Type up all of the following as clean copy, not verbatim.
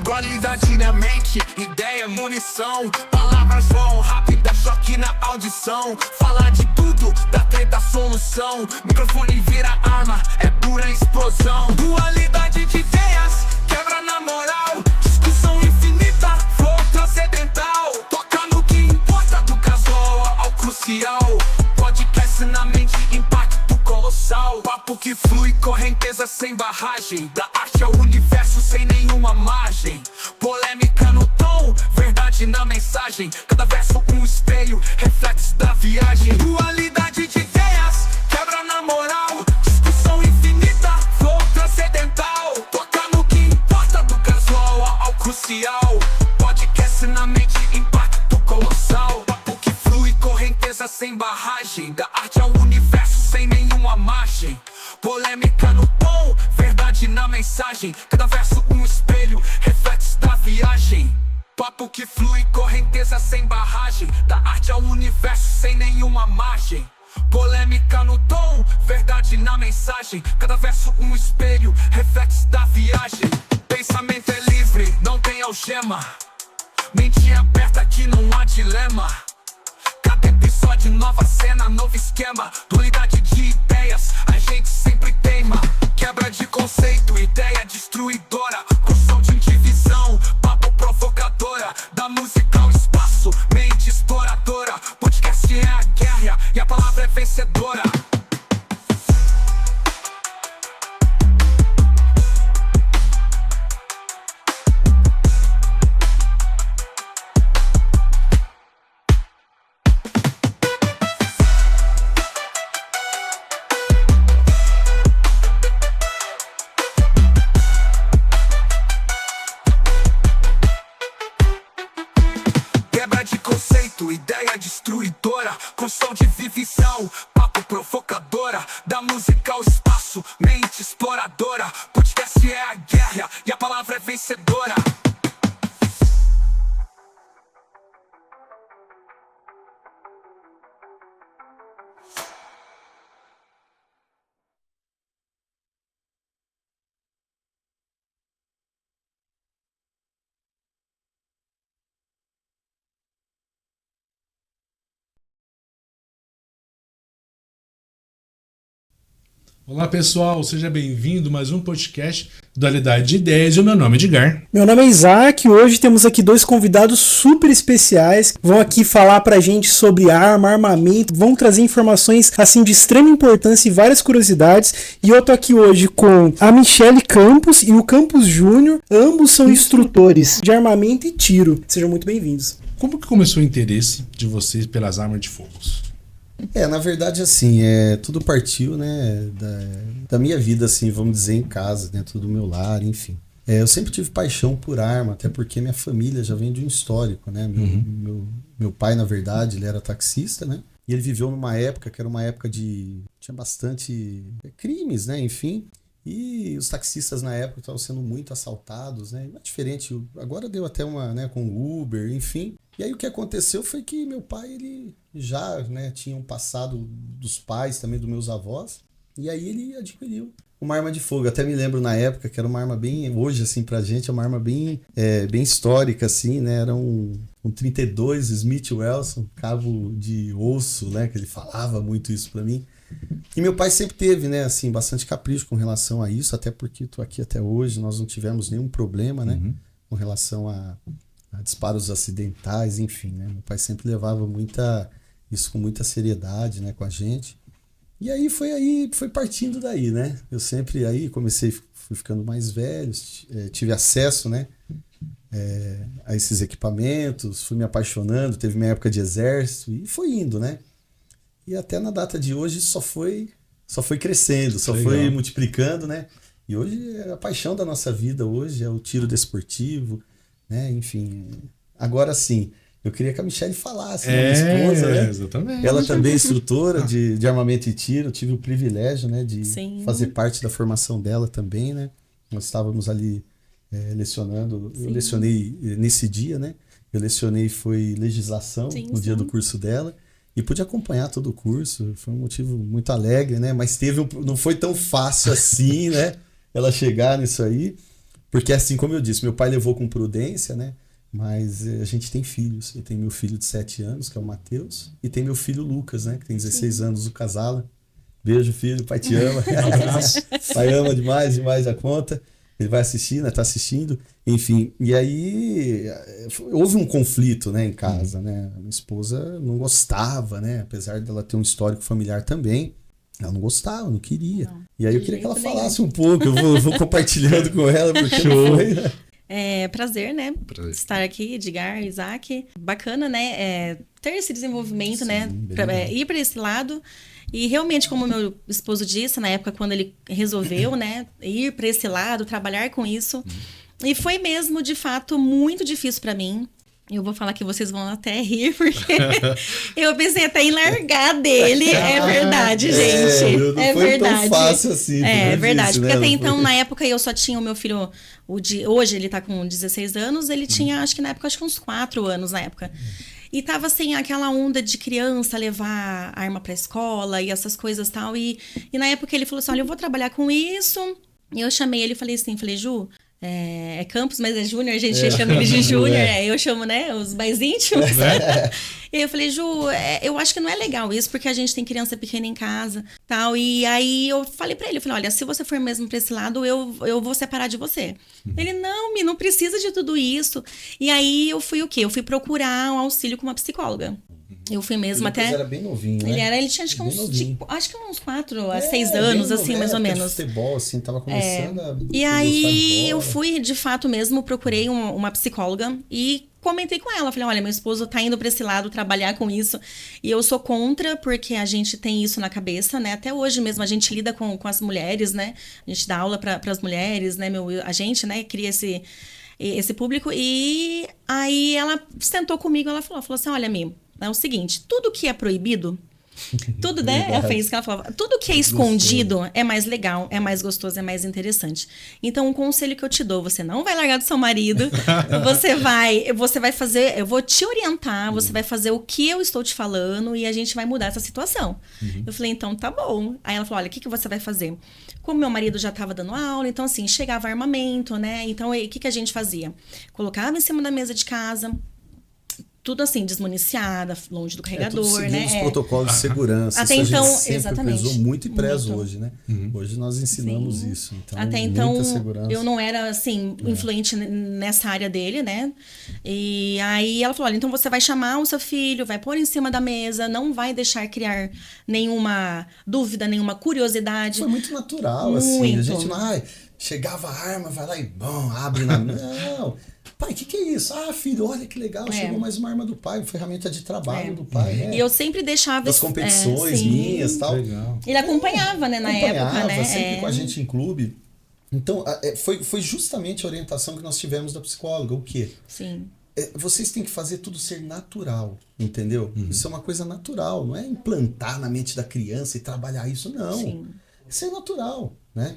Qualidade na mente, ideia, munição. Palavras voam rápida, choque na audição. Falar de tudo, da treta solução. Microfone vira arma, é pura explosão. Dualidade de ideias, quebra na moral. Discussão infinita, flow transcendental. Toca no que importa, do casual ao crucial. Podcast na mente, impacto colossal. Papo que flui, correnteza sem barragem. Da arte ao universo sem nenhuma margem. Polêmica no tom, verdade na mensagem. Cada verso um espelho, reflexo da viagem. Dualidade de ideias, quebra na moral. Discussão infinita, flow transcendental. Toca no que importa, do casual ao crucial. Podcast na mente, impacto colossal. Papo que flui, correnteza sem barragem. Da arte ao universo sem nenhuma margem. Polêmica no tom, verdade na mensagem. Cada verso um espelho, reflexo da viagem. Papo que flui, correnteza sem barragem. Da arte ao universo sem nenhuma margem. Polêmica no tom, verdade na mensagem. Cada verso um espelho, reflexo da viagem. Pensamento é livre, não tem algema. Mente aberta que não há dilema. Cada episódio, nova cena, novo esquema. Dualidade de ideias, a gente sempre teima. Quebra de conceito, ideia destruidora. Construção de divisão, papo provocadora. Da música ao espaço, mente exploradora. Podcast é a guerra e a palavra é vencedora. Ideia destruidora, construção de vivisão, papo provocadora. Da música ao espaço, mente exploradora. Podcast é a guerra e a palavra é vencedora. Olá pessoal, seja bem-vindo a mais um podcast Dualidade de Ideias e o meu nome é Edgar. Meu nome é Isaac e hoje temos aqui dois convidados super especiais que vão aqui falar pra gente sobre arma, armamento, vão trazer informações assim de extrema importância e várias curiosidades. E eu tô aqui hoje com a Michele Campos e o Campos Júnior, ambos são instrutores de armamento e tiro. Sejam muito bem-vindos. Como que começou o interesse de vocês pelas armas de fogo? Na verdade, assim, tudo partiu, né, da minha vida, assim, vamos dizer, em casa, dentro do meu lar, enfim. Eu sempre tive paixão por arma, até porque minha família já vem de um histórico, né? Meu pai, na verdade, ele era taxista, né? E ele viveu numa época que era uma época tinha bastante crimes, né, enfim. E os taxistas na época estavam sendo muito assaltados, né? Não é diferente, agora deu até uma, né, com Uber, enfim. E aí o que aconteceu foi que meu pai, ele já, né, tinha um passado dos pais, também dos meus avós. E aí ele adquiriu uma arma de fogo. Até me lembro na época que era uma arma bem, hoje assim pra gente, é uma arma bem histórica, assim, né? Era um 32 Smith Wesson, cabo de osso, né? Que ele falava muito isso pra mim. E meu pai sempre teve, né, assim, bastante capricho com relação a isso, até porque tô aqui até hoje, nós não tivemos nenhum problema, né, com relação a disparos acidentais, enfim, né. Meu pai sempre levava isso com muita seriedade, né, com a gente. E aí foi partindo daí, né. Eu sempre aí fui ficando mais velho, tive acesso, né, a esses equipamentos, fui me apaixonando, teve minha época de exército e foi indo, né. E até na data de hoje só foi crescendo, só foi multiplicando, né? E hoje é a paixão da nossa vida, hoje é o tiro desportivo, né? Enfim, agora sim, eu queria que a Michele falasse, né? Minha esposa, né? Exatamente. Ela também é instrutora de armamento e tiro, eu tive o privilégio, né, de fazer parte da formação dela também, né? Nós estávamos ali lecionando, eu lecionei nesse dia, né? Eu lecionei, foi legislação no dia do curso dela. E pude acompanhar todo o curso, foi um motivo muito alegre, né? Mas não foi tão fácil assim, né? Ela chegar nisso aí. Porque assim, como eu disse, meu pai levou com prudência, né? Mas a gente tem filhos. Eu tenho meu filho de 7 anos, que é o Matheus, e tem meu filho Lucas, né? Que tem 16 anos, o Casala. Beijo, filho, pai te ama. Um abraço. Pai ama demais a conta. Ele vai assistir, né? Tá assistindo. Enfim, e aí houve um conflito, né, em casa, né? A minha esposa não gostava, né? Apesar dela ter um histórico familiar também. Ela não gostava, não queria. Não, e aí eu de queria que ela jeito falasse um pouco. Eu vou compartilhando com ela, porque não foi, né? É prazer, né? Prazer. Estar aqui, Edgar, Isaac. Bacana, né? Ter esse desenvolvimento, Sim, né? bem Pra, legal. ir para esse lado. E realmente, como meu esposo disse, na época quando ele resolveu, né? Ir para esse lado, trabalhar com isso. E foi mesmo, de fato, muito difícil para mim. Eu vou falar que vocês vão até rir, porque eu pensei até em largar dele. É verdade, gente. Não É foi verdade. tão fácil assim. É como eu verdade, disse, porque né? até Não então, foi- na época, eu só tinha o meu filho, hoje ele tá com 16 anos, ele tinha, acho que na época, uns 4 anos na época. E tava assim, aquela onda de criança levar arma pra escola e essas coisas e tal. E na época ele falou assim, olha, eu vou trabalhar com isso. E eu chamei ele e falei assim, Ju, é Campos, mas é Júnior, a gente chama ele de Júnior, eu chamo, né, os mais íntimos. E aí eu falei, Ju, eu acho que não é legal isso, porque a gente tem criança pequena em casa, tal. E aí eu falei pra ele, eu falei, olha, se você for mesmo pra esse lado, eu vou separar de você. Ele, não, não precisa de tudo isso. E aí eu fui o quê? Eu fui procurar um auxílio com uma psicóloga. Eu fui mesmo O Lucas até... era bem novinho, né? Ele tinha acho que Bem novinho. uns 4 a 6 anos, bem assim, novo, mais ou época de menos. futebol, assim, tava começando a E gostar de aí eu bola. fui, de fato mesmo, procurei uma psicóloga e comentei com ela. Falei, olha, meu esposo tá indo pra esse lado trabalhar com isso. E eu sou contra, porque a gente tem isso na cabeça, né? Até hoje mesmo a gente lida com as mulheres, né? A gente dá aula para as mulheres, né? A gente, né, cria esse público. E aí ela sentou comigo, ela falou assim, olha, Mi, é o seguinte, tudo que é proibido, tudo, né? Foi isso que ela falava. Tudo que é escondido é mais legal, é mais gostoso, é mais interessante. Então, um conselho que eu te dou, você não vai largar do seu marido, você vai fazer, eu vou te orientar, você vai fazer o que eu estou te falando e a gente vai mudar essa situação. Eu falei, então tá bom. Aí ela falou, olha, o que você vai fazer? Como meu marido já estava dando aula, então assim, chegava armamento, né? Então, o que a gente fazia? Colocava em cima da mesa de casa, tudo assim, desmuniciada, longe do carregador, tudo seguindo né? os protocolos de segurança. Até Isso então, a gente sempre exatamente. prezou muito e prezo Muito. hoje, né? Hoje nós ensinamos Sim. isso. Então, Até então, muita segurança. eu não era, assim, influente nessa área dele, né? E aí ela falou, olha, então você vai chamar o seu filho, vai pôr em cima da mesa, não vai deixar criar nenhuma dúvida, nenhuma curiosidade. Foi muito natural, assim. Muito. A gente não, chegava a arma, vai lá e bom, abre na... Não. Pai, o que é isso? Ah, filho, olha que legal, chegou mais uma arma do pai, ferramenta de trabalho do pai, né? E eu sempre deixava... Das competições sim. minhas e tal. Legal. Ele acompanhava, né, na época, né? Sempre com a gente em clube. Então, foi justamente a orientação que nós tivemos da psicóloga. O quê? Sim. Vocês têm que fazer tudo ser natural, entendeu? Isso é uma coisa natural, não é implantar na mente da criança e trabalhar isso, não. Sim. Isso é natural, né?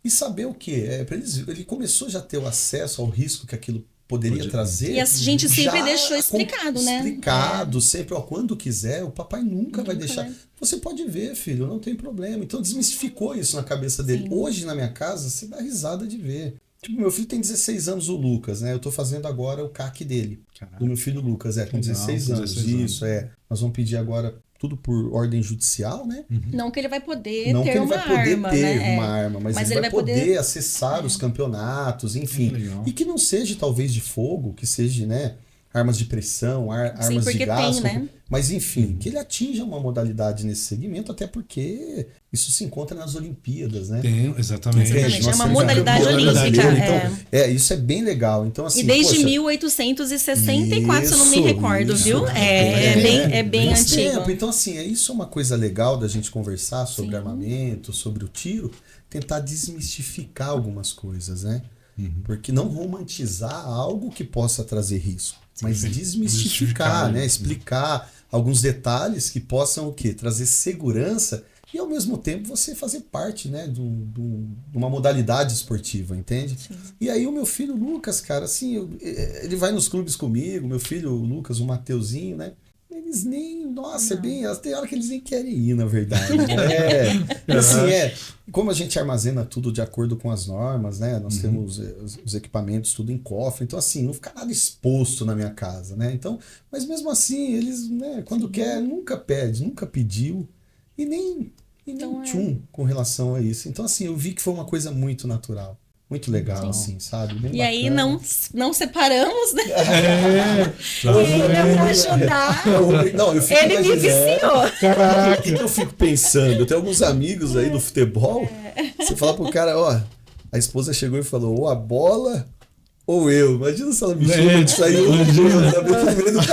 E saber o quê? Ele começou já a ter o acesso ao risco que aquilo poderia trazer. E a gente sempre já deixou explicado, né? Explicado, sempre, ó, quando quiser, o papai nunca vai Nunca deixar. vai. Você pode ver, filho, não tem problema. Então desmistificou isso na cabeça dele. Hoje, na minha casa, você dá risada de ver. Tipo, meu filho tem 16 anos, o Lucas, né? Eu tô fazendo agora o CAC dele. Caraca. Do meu filho Lucas, com Legal, 16 com anos. 16 Isso, Nós vamos pedir agora tudo por ordem judicial, né? Não que ele vai poder Não ter que ele uma vai poder arma, ter né? uma arma, mas ele vai poder acessar os campeonatos, enfim. Legal. E que não seja talvez de fogo, que seja, né, armas de pressão, armas de porque gás. tem, né? Mas enfim, que ele atinja uma modalidade nesse segmento, até porque isso se encontra nas Olimpíadas, né? Tem, exatamente. Exatamente, Nós é uma temos modalidade olímpica, Então, isso é bem legal. Então, assim, E desde poxa, 1864, se eu não me recordo, isso. viu? É bem Faz antigo. tempo. Então, assim, isso é uma coisa legal da gente conversar sobre armamento, sobre o tiro, tentar desmistificar algumas coisas, né? Porque não romantizar algo que possa trazer risco, mas desmistificar, né? Explicar alguns detalhes que possam o quê? Trazer segurança e ao mesmo tempo você fazer parte, né, de uma modalidade esportiva, entende? Sim. E aí o meu filho Lucas, cara, assim, ele vai nos clubes comigo, meu filho Lucas, o Mateuzinho, né? eles nem, nossa, tem hora que eles nem querem ir, na verdade. Como a gente armazena tudo de acordo com as normas, né? Nós temos os equipamentos tudo em cofre, então assim, não fica nada exposto na minha casa, né? Então, mas mesmo assim, eles, né, quando quer, nunca pede, nunca pediu e nem tchum com relação a isso. Então assim, eu vi que foi uma coisa muito natural. Muito legal, assim, sabe? Bem e bacana. aí não separamos, né? Ele pra ajudar. Não, eu fico Ele me viciou. Caraca. O que eu fico pensando? Eu tenho alguns amigos aí do futebol. Você fala pro cara, ó, a esposa chegou e falou, ou a bola ou eu. Imagina se ela me chama de sair no meio do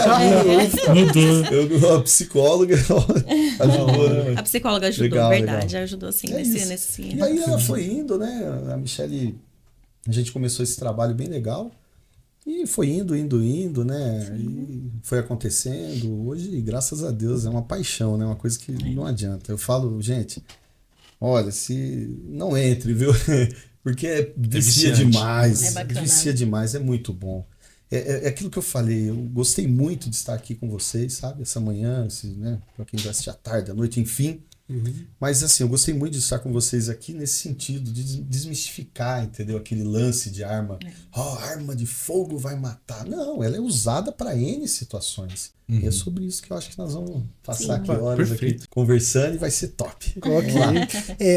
caminho. A psicóloga ajudou, né? A psicóloga ajudou, Legal, verdade. legal. Ajudou sim nesse. E aí ela foi indo, né? A Michele, a gente começou esse trabalho bem legal. E foi indo, né? E foi acontecendo. Hoje, graças a Deus, é uma paixão, né? Uma coisa que não adianta. Eu falo, gente, olha, se não entre, viu? Porque vicia demais. É bacana. Vicia demais, é muito bom. É aquilo que eu falei, eu gostei muito de estar aqui com vocês, sabe? Essa manhã, né? Pra quem vai assistir à tarde, à noite, enfim. Mas assim, eu gostei muito de estar com vocês aqui nesse sentido, de desmistificar, entendeu? Aquele lance de arma. Arma de fogo vai matar. Não, ela é usada para N situações. E é sobre isso que eu acho que nós vamos passar aqui horas aqui conversando e vai ser top. Ok.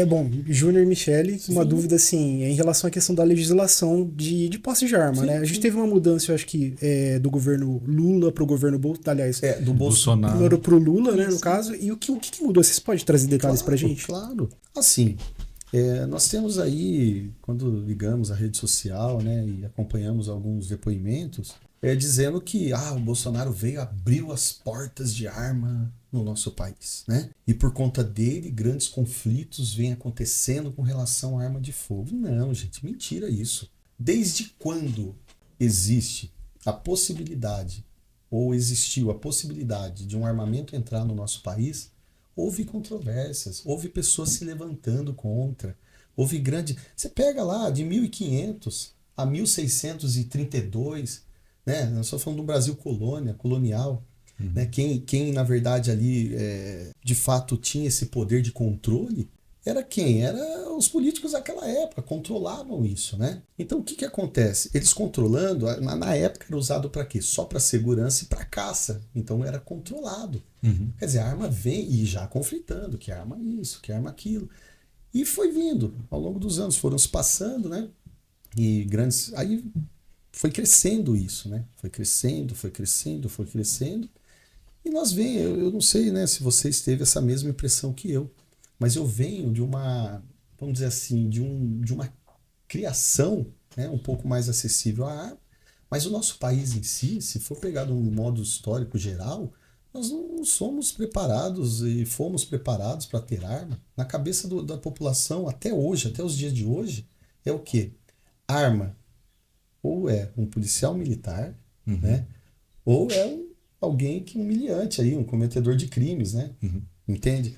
Bom, Júnior e Michele, uma dúvida assim, em relação à questão da legislação de posse de arma, né? A gente teve uma mudança, eu acho que do governo Lula para o governo aliás, do Bolsonaro para o Lula, né, no caso. E o que mudou? Vocês podem trazer detalhes pra gente? Claro. Assim, nós temos aí, quando ligamos a rede social, né, e acompanhamos alguns depoimentos, dizendo que o Bolsonaro abriu as portas de arma no nosso país, né? E por conta dele, grandes conflitos vêm acontecendo com relação à arma de fogo. Não, gente, mentira isso. Desde quando existe a possibilidade, ou existiu a possibilidade de um armamento entrar no nosso país, houve controvérsias, houve pessoas se levantando contra, houve grande... Você pega lá de 1500 a 1632, né? Nós estamos falando do Brasil colonial, né? Quem na verdade ali de fato tinha esse poder de controle era quem? Era os políticos daquela época, controlavam isso, né? Então o que acontece? Eles controlando, na época era usado para quê? Só para segurança e para caça, então era controlado. Quer dizer, a arma vem e já conflitando, que arma isso, que arma aquilo. E foi vindo, ao longo dos anos, foram se passando, né? E grandes... Aí foi crescendo isso, né? Foi crescendo. E nós eu não sei, né, se vocês teve essa mesma impressão que eu, mas eu venho de uma, vamos dizer assim, de uma criação, né, um pouco mais acessível à arma, mas o nosso país em si, se for pegar de um modo histórico geral, nós não somos preparados e fomos preparados para ter arma. Na cabeça da população, até hoje, até os dias de hoje, é o quê? Arma ou é um policial militar, né? Ou é alguém que humilhante aí, um cometedor de crimes, né? Entende?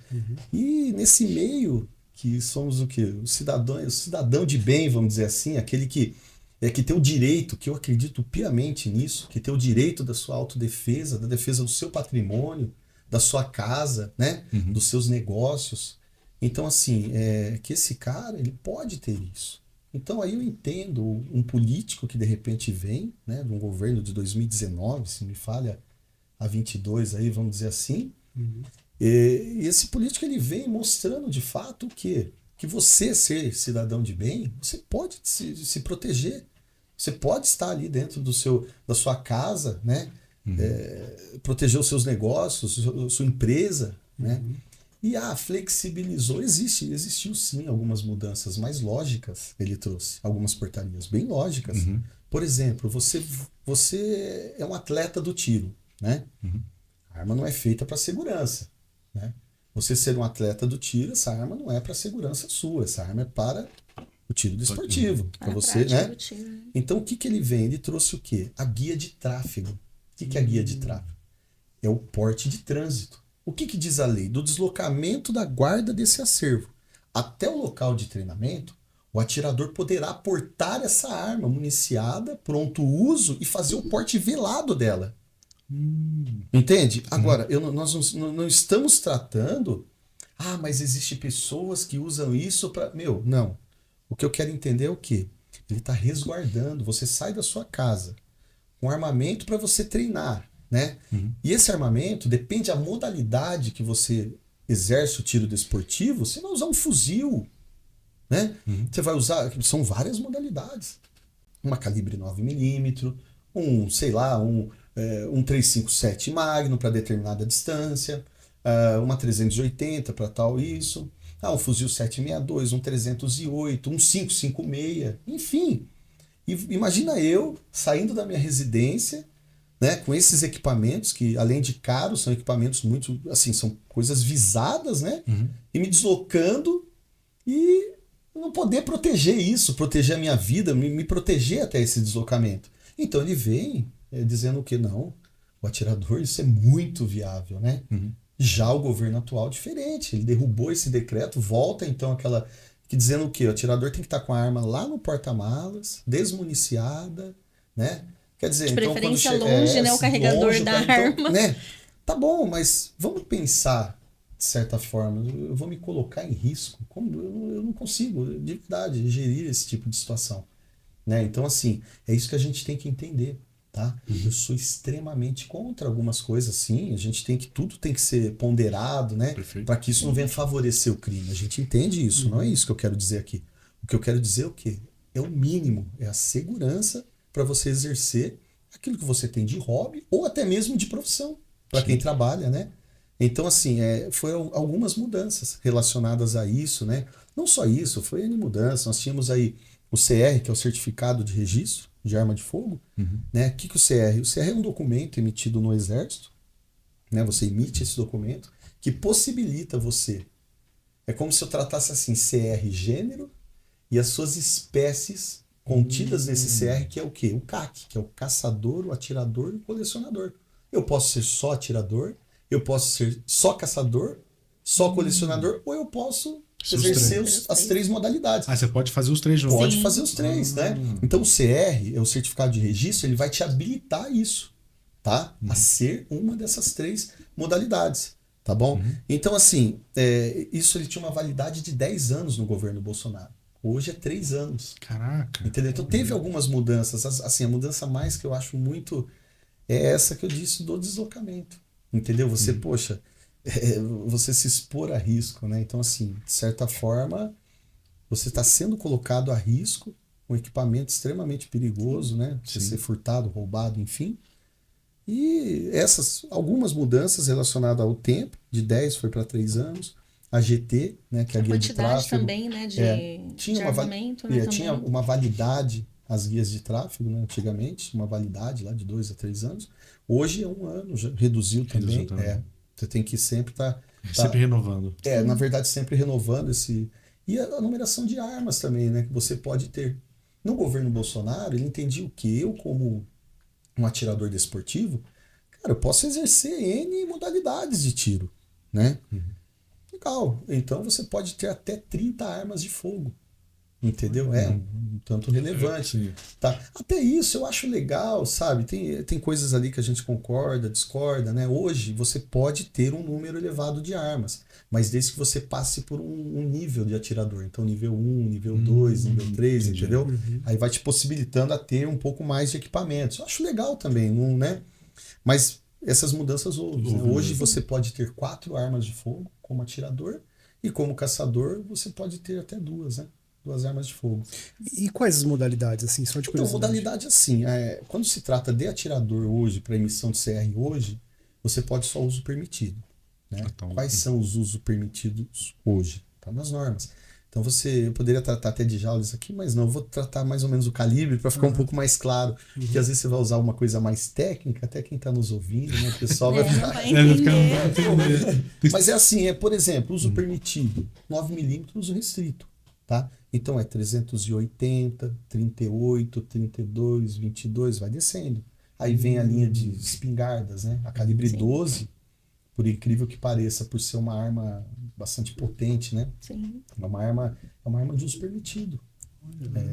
E nesse meio que somos o quê? O cidadão de bem, vamos dizer assim, aquele que tem o direito, que eu acredito piamente nisso, que tem o direito da sua autodefesa, da defesa do seu patrimônio, da sua casa, né? Dos seus negócios. Então, assim, que esse cara, ele pode ter isso. Então aí eu entendo um político que de repente vem, né, de um governo de 2019, se me falha a 22 aí, vamos dizer assim, e esse político ele vem mostrando de fato que você ser cidadão de bem, você pode se proteger, você pode estar ali dentro da sua casa, né, proteger os seus negócios, sua empresa, né. E flexibilizou, existiu sim algumas mudanças mais lógicas, ele trouxe algumas portarias bem lógicas. Por exemplo, você é um atleta do tiro, né? A arma não é feita para segurança, né? Você ser um atleta do tiro, essa arma não é para segurança sua, essa arma é para o tiro desportivo, para você, né? Então o que ele vem? Ele trouxe o quê? A guia de tráfego. O que é a guia de tráfego? É o porte de trânsito. O que diz a lei? Do deslocamento da guarda desse acervo até o local de treinamento, o atirador poderá portar essa arma municiada, pronto uso, e fazer o porte velado dela. Entende? Agora, nós não estamos tratando... mas existem pessoas que usam isso para... Não. O que eu quero entender é o quê? Ele está resguardando. Você sai da sua casa com armamento para você treinar, né? E esse armamento, depende da modalidade que você exerce o tiro desportivo, você vai usar um fuzil, né? Você vai usar... São várias modalidades. Uma calibre 9mm, um 357 Magnum para determinada distância, uma 380 para tal isso, um fuzil 762, um 308, um 556, enfim. E imagina eu saindo da minha residência, né, com esses equipamentos que, além de caros, são equipamentos muito, assim, são coisas visadas, né? E me deslocando e não poder proteger isso, proteger a minha vida, me proteger até esse deslocamento. Então ele vem dizendo que não, o atirador, isso é muito viável, né? Já o governo atual diferente, ele derrubou esse decreto, volta então aquela, que dizendo o quê? O atirador tem que estar com a arma lá no porta-malas, desmuniciada, né? Quer dizer, de então, preferência longe, né, o carregador longe, da arma. arma. Né? Tá bom, mas vamos pensar de certa forma, eu vou me colocar em risco. Como eu não consigo, de verdade, gerir esse tipo de situação. Né? Então, assim, é isso que a gente tem que entender. Tá? Eu sou extremamente contra algumas coisas, sim. A gente tem que, tudo tem que ser ponderado, né? Para que isso não venha favorecer o crime. A gente entende isso, não é isso que eu quero dizer aqui. O que eu quero dizer é o quê? É o mínimo, é a segurança para você exercer aquilo que você tem de hobby ou até mesmo de profissão, para quem trabalha, né? Então, assim, foram algumas mudanças relacionadas a isso, né? Não só isso, foi N mudanças. Nós tínhamos aí o CR, que é o Certificado de Registro de Arma de Fogo. Né? O que o CR? O CR é um documento emitido no Exército, né? Você emite esse documento que possibilita você. É como se eu tratasse assim, CR gênero e as suas espécies contidas nesse CR, que é o quê? O CAC, que é o caçador, o atirador e o colecionador. Eu posso ser só atirador, eu posso ser só caçador, só colecionador, ou eu posso exercer as três modalidades. Você pode fazer os três juntos. Pode fazer os três, né? Então o CR, é o certificado de registro, ele vai te habilitar isso, tá? A ser uma dessas três modalidades, tá bom? Então, assim, isso ele tinha uma validade de 10 anos no governo Bolsonaro. Hoje é 3 anos. Caraca. Entendeu? Então teve algumas mudanças. Assim, a mudança mais que eu acho muito é essa que eu disse do deslocamento. Entendeu? Você, poxa, você se expor a risco, né? Então, assim, de certa forma, você está sendo colocado a risco, um equipamento extremamente perigoso, né? Você ser furtado, roubado, enfim. E algumas mudanças relacionadas ao tempo, de 10 foi para 3 anos. A GT, né, que é a guia de tráfego. Também, né, tinha armamento, né, tinha uma validade, as guias de tráfego, né, antigamente, uma validade lá de 2 a 3 anos. Hoje é 1 ano, já reduziu também. Você tem que sempre estar... sempre renovando. Na verdade, sempre renovando esse... E a numeração de armas também, né, que você pode ter. No governo Bolsonaro, ele entendia o que eu, como um atirador desportivo, cara, eu posso exercer N modalidades de tiro, né? Legal. Então você pode ter até 30 armas de fogo. Entendeu? Um tanto relevante. Tá? Até isso eu acho legal, sabe? Tem coisas ali que a gente concorda, discorda, né? Hoje você pode ter um número elevado de armas, mas desde que você passe por um nível de atirador. Então nível 1, nível 2, nível 3, entendeu? Aí vai te possibilitando a ter um pouco mais de equipamentos. Eu acho legal também, né? Mas essas mudanças houve. Né? Hoje você pode ter 4 armas de fogo como atirador e como caçador você pode ter até 2, né? 2 armas de fogo. E quais as modalidades, assim, só de curiosidade? Então, modalidade assim, quando se trata de atirador hoje, para emissão de CR hoje, você pode só uso permitido. Né? Quais são os usos permitidos hoje? Tá nas normas. Então eu poderia tratar até de joules aqui, mas não, eu vou tratar mais ou menos o calibre para ficar um pouco mais claro. Porque às vezes você vai usar uma coisa mais técnica, até quem está nos ouvindo, né? O pessoal vai ficar... Mas é assim, por exemplo, uso permitido, 9mm, uso restrito. Tá? Então é 380, 38, 32, 22, vai descendo. Aí vem a linha de espingardas, né? A calibre 12, por incrível que pareça, por ser uma arma bastante potente, né? Sim. É uma arma de uso permitido.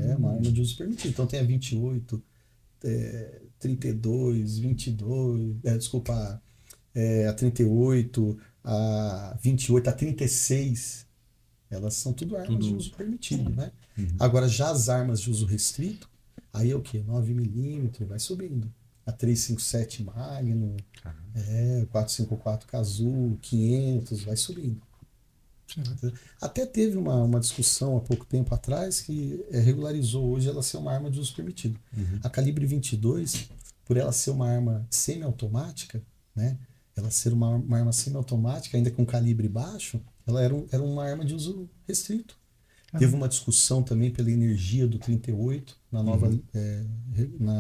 É uma arma de uso permitido. Então tem a 28, 32, 22, desculpa, a 38, a 28, a 36, elas são tudo armas de uso permitido, né? Agora, já as armas de uso restrito, aí é o quê? 9mm, vai subindo. A 357 Magnum, 454 Cazoo, 500, vai subindo. Até teve uma discussão há pouco tempo atrás que regularizou hoje ela ser uma arma de uso permitido. A calibre 22, por ela ser uma arma semiautomática, né? Ela ser uma arma semiautomática, ainda com calibre baixo, ela era uma arma de uso restrito. Teve uma discussão também pela energia do 38 na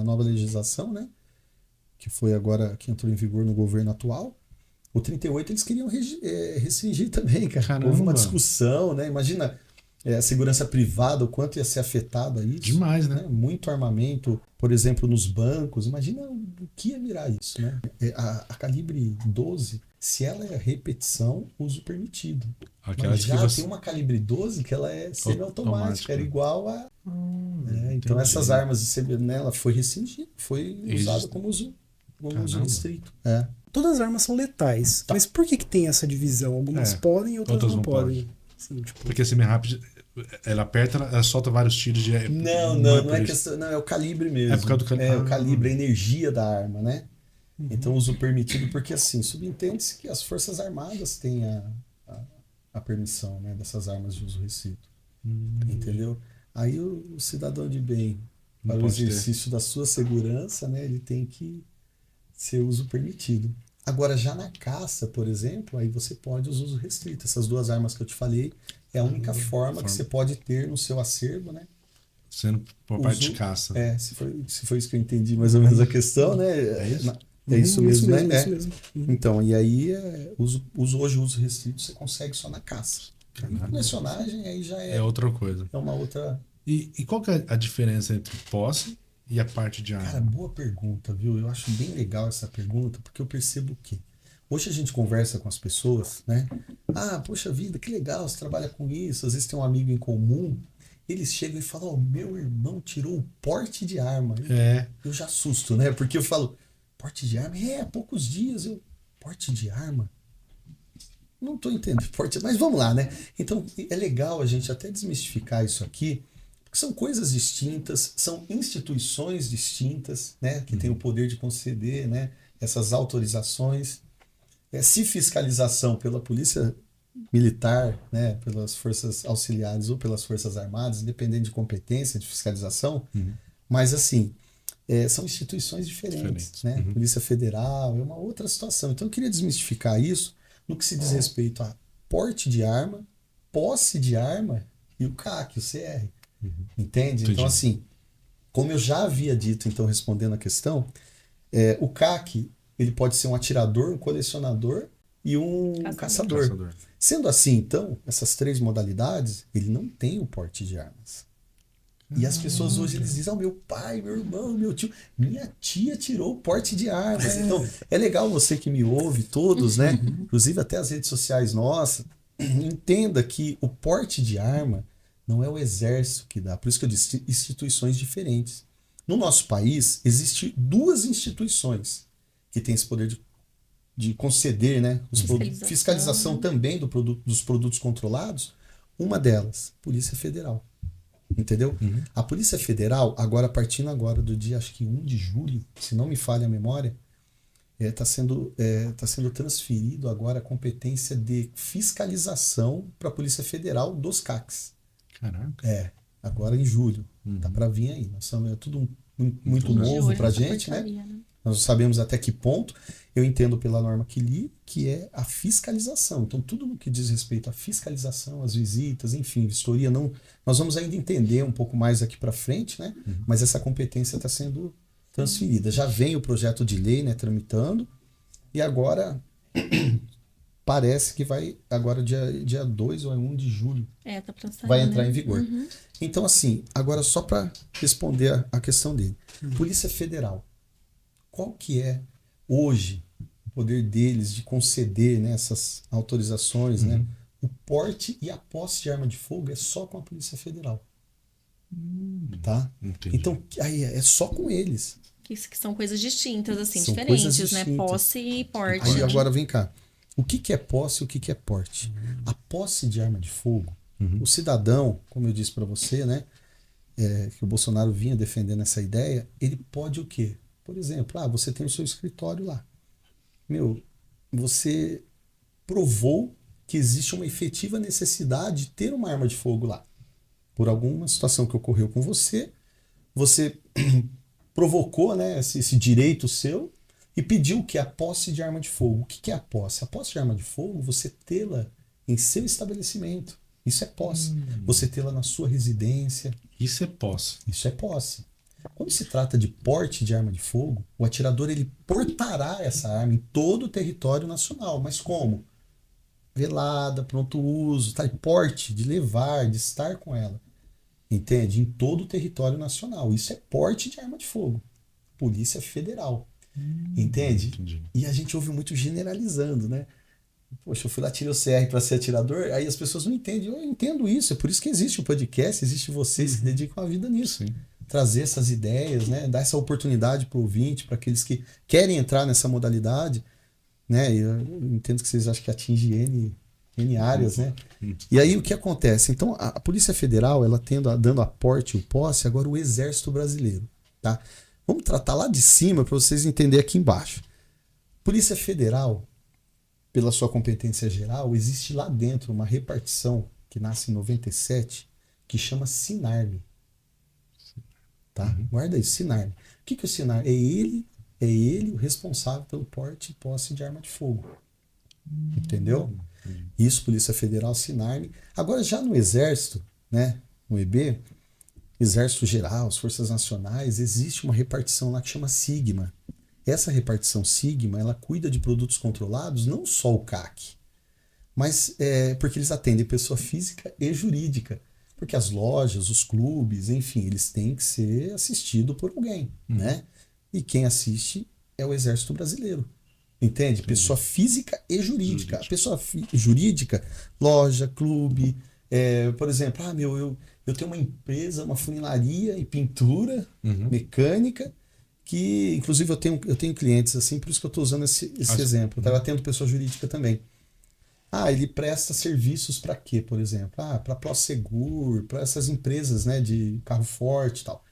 nova legislação, né? Que foi agora que entrou em vigor no governo atual. O 38 eles queriam restringir também, cara. Caramba. Houve uma discussão, né? Imagina a segurança privada, o quanto ia ser afetada isso. Demais, né? Muito armamento, por exemplo, nos bancos. Imagina o que ia virar isso, né? A calibre 12, se ela é repetição, uso permitido. Mas já tem uma calibre 12 que ela é semiautomática, era igual a... então essas armas de CB, ela foi restringida, foi usada como uso restrito. Todas as armas são letais, mas por que tem essa divisão? Algumas podem e outras não podem. Assim, tipo... Porque a semi-rápida, ela aperta, ela solta vários tiros de... Não é questão, não, é o calibre mesmo. É por causa do calibre. O calibre, a energia da arma, né? Então uso permitido, porque assim, subentende-se que as Forças Armadas têm a permissão, né, dessas armas de uso restrito. Entendeu? Aí o cidadão de bem, para o exercício da sua segurança, né, ele tem que ser uso permitido. Agora, já na caça, por exemplo, aí você pode usar uso restrito. Essas duas armas que eu te falei é a única forma que você pode ter no seu acervo, né? Sendo por parte de caça. Se foi isso que eu entendi mais ou menos a questão, né? É isso mesmo, né? Isso mesmo. Então, e aí, hoje o uso restrito você consegue só na caça. Na colecionagem, aí já é outra coisa. É uma outra... E qual que é a diferença entre posse e a parte de arma? Cara, boa pergunta, viu? Eu acho bem legal essa pergunta, porque eu percebo que hoje a gente conversa com as pessoas, né? Poxa vida, que legal, você trabalha com isso, às vezes tem um amigo em comum, eles chegam e falam, meu irmão tirou o porte de arma. Eu já assusto, né? Porque eu falo, porte de arma? Há poucos dias porte de arma? Não tô entendendo, mas vamos lá, né? Então, é legal a gente até desmistificar isso aqui, porque são coisas distintas, são instituições distintas, né? Que têm o poder de conceder, né, essas autorizações. Se fiscalização pela Polícia Militar, né, pelas Forças Auxiliares ou pelas Forças Armadas, independente de competência de fiscalização, mas assim, são instituições diferentes, né? Polícia Federal é uma outra situação. Então eu queria desmistificar isso no que se diz respeito a porte de arma, posse de arma e o CAC, o CR. Entende? Então assim, como eu já havia dito, então respondendo a questão, o CAC ele pode ser um atirador, um colecionador e um caçador. Sendo assim, então, essas três modalidades, ele não tem o porte de armas. E as pessoas hoje eles dizem, meu pai, meu irmão, meu tio, minha tia tirou o porte de armas. Então, é legal você que me ouve, todos, né? Inclusive até as redes sociais nossas, entenda que o porte de arma não é o exército que dá. Por isso que eu disse instituições diferentes. No nosso país, existem duas instituições que têm esse poder de conceder, né, fiscalização também dos produtos controlados. Uma delas, Polícia Federal. Entendeu? A Polícia Federal, partindo do dia, acho que 1 de julho, se não me falha a memória, está sendo transferido agora a competência de fiscalização para a Polícia Federal dos CACs. Caraca. Agora em julho. Tá para vir aí. É tudo muito novo para a gente, né? Nós não sabemos até que ponto. Eu entendo pela norma que li, que é a fiscalização. Então, tudo no que diz respeito à fiscalização, às visitas, enfim, vistoria, nós vamos ainda entender um pouco mais aqui para frente, né? Mas essa competência está sendo transferida. Já vem o projeto de lei, né, tramitando, e agora parece que vai, agora dia 2 ou 1 de julho, tá pra sair, vai entrar em vigor. Então, assim, agora só para responder a questão dele. Polícia Federal. Qual que é hoje o poder deles de conceder, né, essas autorizações, né? O porte e a posse de arma de fogo é só com a Polícia Federal. Tá? Entendi. Então, aí é só com eles. que são coisas distintas, assim, São diferentes, coisas né? distintas. Posse e porte. Aí agora vem cá. O que que é posse e o que que é porte? A posse de arma de fogo, o cidadão, como eu disse para você, né, que o Bolsonaro vinha defendendo essa ideia, ele pode o quê? Por exemplo, você tem o seu escritório lá. Você provou que existe uma efetiva necessidade de ter uma arma de fogo lá. Por alguma situação que ocorreu com você, você provocou, né, esse direito seu e pediu que a posse de arma de fogo. O que é a posse? A posse de arma de fogo, você tê-la em seu estabelecimento. Isso é posse. Você tê-la na sua residência. Isso é posse. Isso é posse. Quando se trata de porte de arma de fogo, o atirador ele portará essa arma em todo o território nacional. Mas como? Velada, pronto uso, tá? Porte, de levar, de estar com ela. Entende? Em todo o território nacional. Isso é porte de arma de fogo. Polícia Federal. Entende? Entendi. E a gente ouve muito generalizando, né? Poxa, eu fui lá, tirei o CR para ser atirador, aí as pessoas não entendem. Eu entendo isso, é por isso que existe o podcast, existe vocês que dedicam a vida nisso. Sim. Trazer essas ideias, né? Dar essa oportunidade para o ouvinte, para aqueles que querem entrar nessa modalidade, né? Eu entendo que vocês acham que atinge N áreas, né? E aí o que acontece? Então, a Polícia Federal, ela dando aporte e o posse, agora o Exército Brasileiro, tá? Vamos tratar lá de cima para vocês entenderem aqui embaixo. Polícia Federal, pela sua competência geral, existe lá dentro uma repartição que nasce em 97, que chama Sinarme. Tá? Guarda aí, Sinarme. O que é o Sinarme? É ele o responsável pelo porte e posse de arma de fogo. Entendeu? Isso, Polícia Federal, Sinarme. Agora, já no Exército, né, no EB, Exército Geral, as Forças Nacionais, existe uma repartição lá que chama Sigma. Essa repartição Sigma, ela cuida de produtos controlados, não só o CAC, mas porque eles atendem pessoa física e jurídica. Porque as lojas, os clubes, enfim, eles têm que ser assistidos por alguém, né? E quem assiste é o Exército Brasileiro. Entende? Pessoa física e jurídica. A pessoa jurídica, loja, clube, por exemplo, eu tenho uma empresa, uma funilaria e pintura mecânica, que inclusive eu tenho clientes assim, por isso que eu estou usando esse exemplo. Eu atendo pessoa jurídica também. Ele presta serviços para quê, por exemplo? Para Prosegur, para essas empresas, né, de carro forte e tal.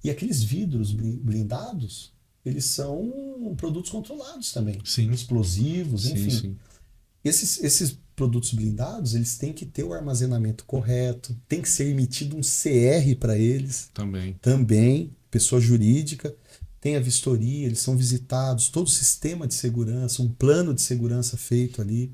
E aqueles vidros blindados, eles são produtos controlados também. Sim. Explosivos, enfim. Sim. Esses produtos blindados, eles têm que ter o armazenamento correto, tem que ser emitido um CR para eles. Também, pessoa jurídica. Tem a vistoria, eles são visitados, todo o sistema de segurança, um plano de segurança feito ali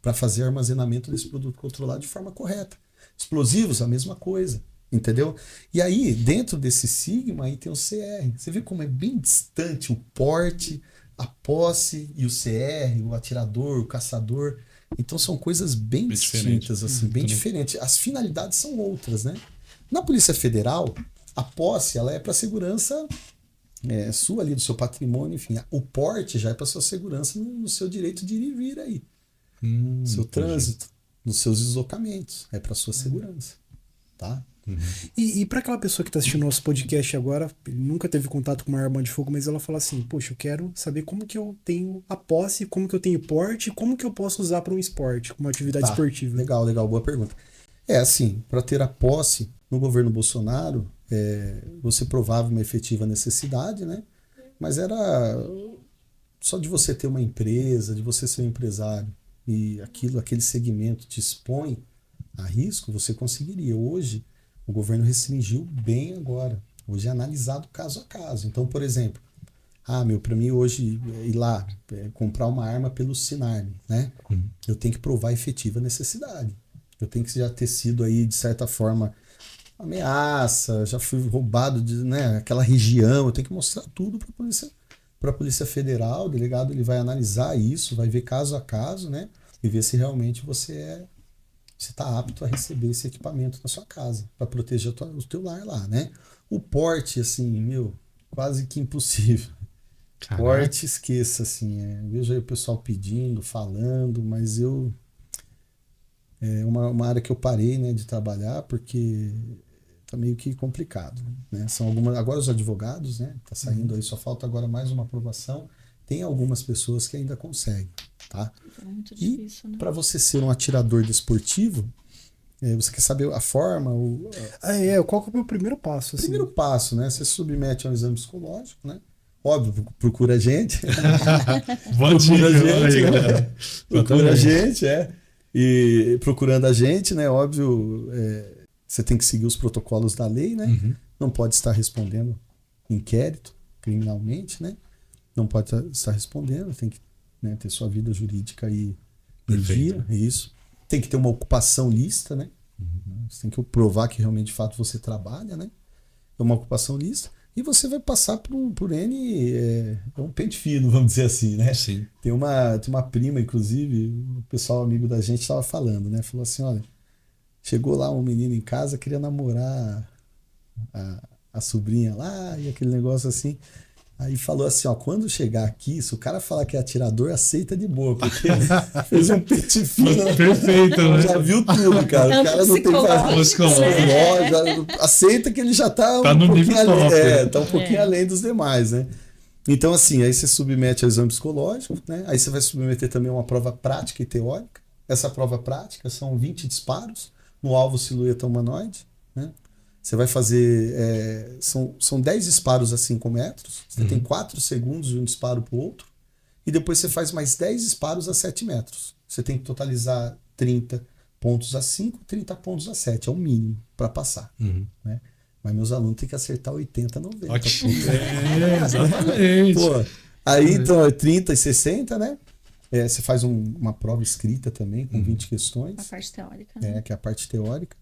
para fazer armazenamento desse produto controlado de forma correta. Explosivos, a mesma coisa, entendeu? E aí, dentro desse Sigma, aí tem o CR. Você vê como é bem distante o porte, a posse e o CR, o atirador, o caçador. Então são coisas bem distintas, assim, bem diferentes. As finalidades são outras, né? Na Polícia Federal, a posse ela é para segurança sua ali, do seu patrimônio, enfim. O porte já é para sua segurança no seu direito de ir e vir aí. No seu trânsito, nos seus deslocamentos. É para sua segurança. Tá? E para aquela pessoa que está assistindo nosso podcast agora, ele nunca teve contato com uma arma de fogo, mas ela fala assim, poxa, eu quero saber como que eu tenho a posse, como que eu tenho porte, como que eu posso usar para um esporte, uma atividade esportiva. Legal, boa pergunta. Assim, para ter a posse no governo Bolsonaro, você provava uma efetiva necessidade, né? Mas era só de você ter uma empresa, de você ser um empresário e aquele segmento te expõe a risco, você conseguiria. Hoje, o governo restringiu bem agora. Hoje é analisado caso a caso. Então, por exemplo, para mim hoje ir lá comprar uma arma pelo Sinarme, né? Eu tenho que provar efetiva necessidade. Eu tenho que já ter sido aí, de certa forma, ameaça, já fui roubado aquela região, eu tenho que mostrar tudo para a Polícia Federal. O delegado ele vai analisar isso, vai ver caso a caso, né? E ver se realmente você está apto a receber esse equipamento na sua casa, para proteger o teu lar lá, né? O porte, assim, quase que impossível. Caraca. Porte, esqueça, assim. Vejo aí o pessoal pedindo, falando, mas é uma área que eu parei, né, de trabalhar, porque tá meio que complicado, né? São algumas, agora os advogados, né? Tá saindo aí, só falta agora mais uma aprovação. Tem algumas pessoas que ainda conseguem, tá? É muito E difícil, né? para você ser um atirador desportivo, você quer saber a forma, Qual que é o meu primeiro passo? Assim? primeiro passo, né? Você se submete a um exame psicológico, né? Óbvio, procura a gente. Bom dia, Procura a gente, aí, né? galera. Procura a gente, E procurando a gente, né? Óbvio, você tem que seguir os protocolos da lei, né? Uhum. Não pode estar respondendo inquérito criminalmente, né? Não pode estar respondendo, tem que, né, ter sua vida jurídica aí em dia, isso. Tem que ter uma ocupação lícita, né? Você tem que provar que realmente de fato você trabalha, né? É uma ocupação lícita. E você vai passar por N. É um pente fino, vamos dizer assim, né? Sim. Tem uma prima, inclusive, o pessoal amigo da gente estava falando, né? Falou assim: olha, chegou lá um menino em casa, queria namorar a sobrinha lá, e aquele negócio assim. Aí falou assim, ó, quando chegar aqui, se o cara falar que é atirador, aceita de boa, porque fez um pente fino. Perfeito, né? Já viu tudo, cara. O cara não tem Psicológico. aceita que ele já tá Tá um no pouquinho nível além, top. tá um pouquinho além dos demais, né? Então, assim, aí você submete ao exame psicológico, né? Aí você vai submeter também a uma prova prática e teórica. Essa prova prática são 20 disparos no alvo silhueta humanoide, né? Você vai fazer. São 10 disparos a 5 metros. Você tem 4 segundos de um disparo para o outro. E depois você faz mais 10 disparos a 7 metros. Você tem que totalizar 30 pontos a 5, 30 pontos a 7. É o mínimo para passar. Né? Mas meus alunos têm que acertar 80, 90. Exatamente. Pô, aí então é 30 e 60, né? Você faz uma prova escrita também, com 20 questões. A parte teórica. Né? Que é a parte teórica.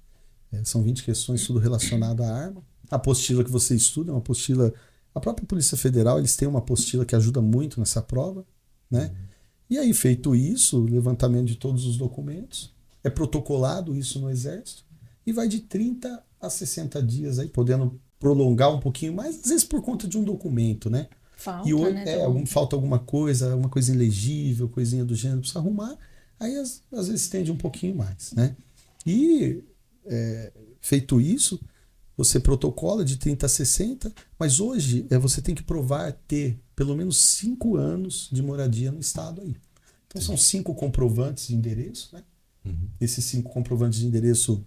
São 20 questões, tudo relacionado à arma. A apostila que você estuda é uma apostila. A própria Polícia Federal, eles têm uma apostila que ajuda muito nessa prova, né? E aí, feito isso, levantamento de todos os documentos, é protocolado isso no Exército e vai de 30 a 60 dias aí, podendo prolongar um pouquinho mais, às vezes por conta de um documento, né? Falta, E hoje, né? falta alguma coisa, uma coisa ilegível, coisinha do gênero, precisa arrumar, aí às vezes estende um pouquinho mais, né? E feito isso, você protocola de 30 a 60, mas hoje você tem que provar ter pelo menos 5 anos de moradia no estado aí. Então são 5 comprovantes de endereço, né? Esses 5 comprovantes de endereço,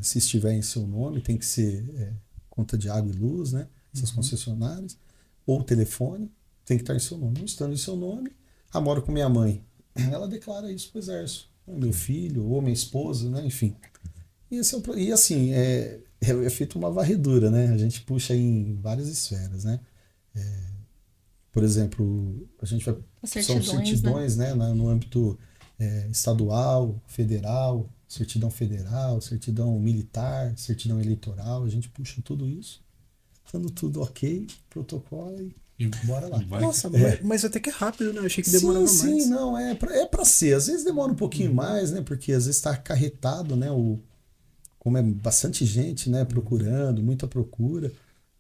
se estiver em seu nome, tem que ser conta de água e luz, né? Essas concessionárias, ou telefone, tem que estar em seu nome. Não estando em seu nome, moro com minha mãe. Ela declara isso para o Exército. Meu filho, ou minha esposa, né? Enfim. E assim, é feito uma varredura, né? A gente puxa em várias esferas, né? Por exemplo, a gente vai... São certidões, né? No âmbito estadual, federal, certidão militar, certidão eleitoral, a gente puxa tudo isso, dando tudo ok, protocolo e bora lá. Nossa, mas até que é rápido, né? Eu achei que demorava mais. Sim, não, é pra ser. Às vezes demora um pouquinho mais, né? Porque às vezes está acarretado, né? Como é bastante gente, né, procurando, muita procura,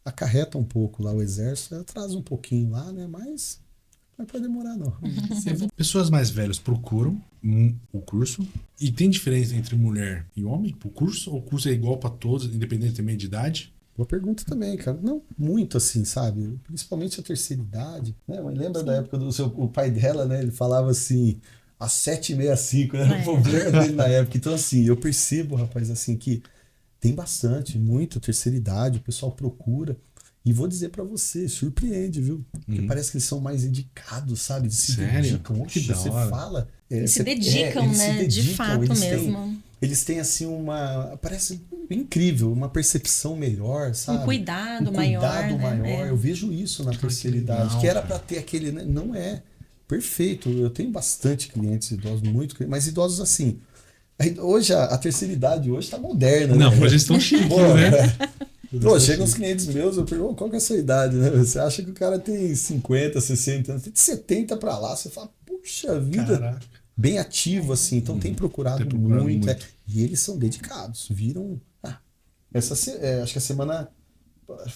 acarreta um pouco lá o Exército, atrasa um pouquinho lá, né, mas não é para demorar não. Pessoas mais velhas procuram o curso e tem diferença entre mulher e homem pro curso? Ou o curso é igual para todos, independentemente de idade? Boa pergunta também, cara. Não muito assim, sabe? Principalmente a terceira idade, né? Mas lembra da época o pai dela, né? Ele falava assim... A 765, era o problema dele na época. Então, assim, eu percebo, rapaz, assim, que tem muito terceira idade, o pessoal procura. E vou dizer pra você, surpreende, viu? Porque parece que eles são mais dedicados, sabe? Eles se dedicam. Que da hora. Você fala... Eles se dedicam, né? De fato mesmo. Eles têm, assim, parece incrível, uma percepção melhor, sabe? Um cuidado maior. Eu vejo isso na terceira idade. Que era pra ter aquele... Né? Não é. Perfeito, eu tenho bastante clientes idosos, mas idosos assim. Hoje, a terceira idade hoje está moderna. Não, né? hoje eles estão chiques, né? Chegam uns clientes meus, eu pergunto, qual que é a sua idade? Né? Você acha que o cara tem 50, 60 anos, tem de 70 para lá, você fala, puxa vida, caraca, bem ativo assim, então tem procurado muito. E eles são dedicados, viram... acho que a semana...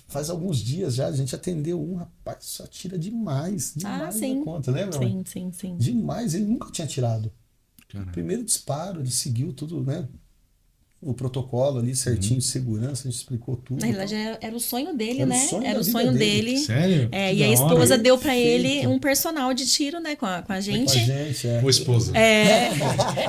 Faz alguns dias já, a gente atendeu um rapaz, só tira demais da conta, lembra? Sim. Demais, ele nunca tinha tirado. Caraca. Primeiro disparo, ele seguiu tudo, né? o protocolo ali certinho de segurança, a gente explicou tudo. Na realidade, era o sonho dele, Era o né? sonho Era da o vida sonho dele. dele. Sério? É, Que e a da esposa hora. deu pra ele Perfeito. um personal de tiro, né? Com a Com a gente. gente, Ô, esposa.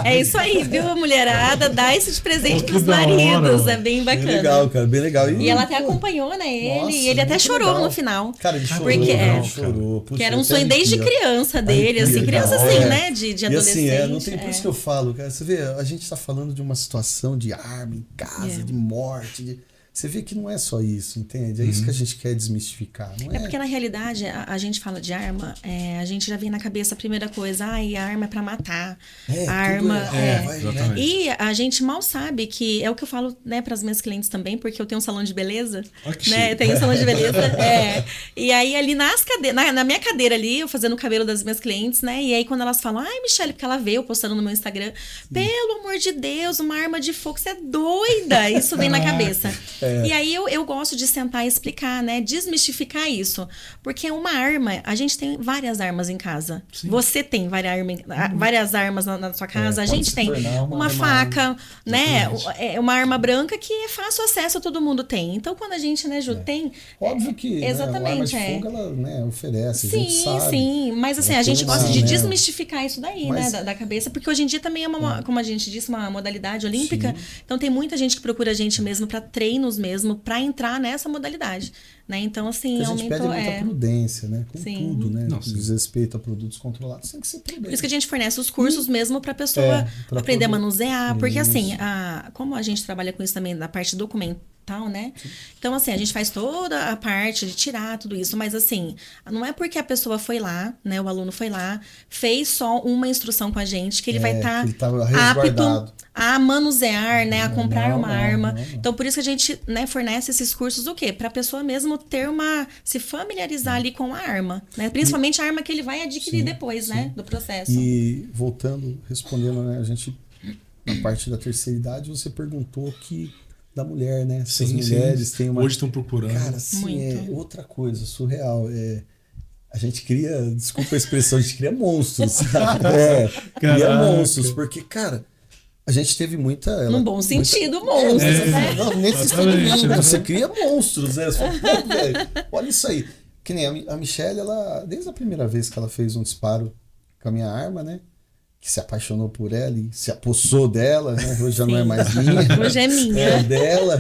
É isso aí, viu, mulherada? Dá esse de presente Pô, que pros da hora, maridos. mano. É bem Bem bacana. legal, cara, bem legal. E ela até pô, acompanhou, né, ele, nossa, e ele até muito chorou legal. no final. Cara, ele chorou, Porque né? é. Chorou. Puxa, Que era um até sonho desde arrepia. criança dele, assim, Arrepia, criança cara. assim, É. né, de E adolescente. assim, não tem por isso que eu falo, cara. Você vê, a gente tá falando de uma situação de arma em casa, de morte, você vê que não é só isso, entende? É isso que a gente quer desmistificar, não é? É porque na realidade a gente fala de arma, a gente já vem na cabeça a primeira coisa, a arma é pra matar. É, A tudo arma vai, né? exatamente. E a gente mal sabe que é o que eu falo, né, para as minhas clientes também, porque eu tenho um salão de beleza, Olha que né? chique. Eu tenho um salão de beleza, E aí ali na minha cadeira ali, eu fazendo o cabelo das minhas clientes, né? E aí quando elas falam, ai, Michele, porque ela vê eu postando no meu Instagram, pelo amor de Deus, uma arma de fogo, você é doida. Isso vem na cabeça. E aí eu gosto de sentar e explicar, né? Desmistificar isso. Porque uma arma, a gente tem várias armas em casa. Você tem várias armas na sua casa, a pode gente se tem tornar uma uma faca, arma. né? Exatamente. É uma arma branca que é fácil acesso, todo mundo tem. Então, quando a gente, né, Ju, tem. Óbvio que Exatamente, né, a arma de fogo, ela, né, oferece, a gente Sim, sabe. sim. Mas assim, Ela a gente tem gosta uma, de né, desmistificar isso daí, mas- né? Da cabeça, porque hoje em dia também é como a gente disse, uma modalidade olímpica. Então tem muita gente que procura a gente mesmo para treinos mesmo, para entrar nessa modalidade. Né? Então, assim, Porque a gente aumentou. pede muita prudência, né? Com Sim. tudo, né? Não, Com sim. diz respeito a produtos controlados, tem que ser prudente. Por isso que a gente fornece os cursos mesmo para a pessoa pra aprender a poder- manusear. Porque, Isso. assim, como a gente trabalha com isso também na parte documental, né? Então, assim, a gente faz toda a parte de tirar tudo isso, mas, assim, não é porque a pessoa foi lá, né? O aluno foi lá, fez só uma instrução com a gente, que ele vai estar que ele tá resguardado. apto a manusear, né? A comprar não, uma não, arma. não. Então, por isso que a gente, né, fornece esses cursos, o quê? Para a pessoa mesmo ter se familiarizar ali com a arma, né? Principalmente a arma que ele vai adquirir depois, né? Do processo. E voltando, respondendo, né? A gente, na parte da terceira idade, você perguntou que da mulher, né? Se as mulheres têm uma... Hoje estão procurando. Cara, sim, Muito. é outra coisa, surreal. A gente cria, desculpa a expressão, a gente cria monstros. Sabe? Cria Caraca. monstros, porque, cara, a gente teve muita... Num bom sentido, monstros, né? Não, nesse Exatamente, sentido, né? você cria monstros, né? Você fala, pô, velho, olha isso aí. Que nem a Michelle, ela, desde a primeira vez que ela fez um disparo com a minha arma, né? Que se apaixonou por ela e se apossou dela, né? Hoje já não é mais minha. Hoje é minha. É dela.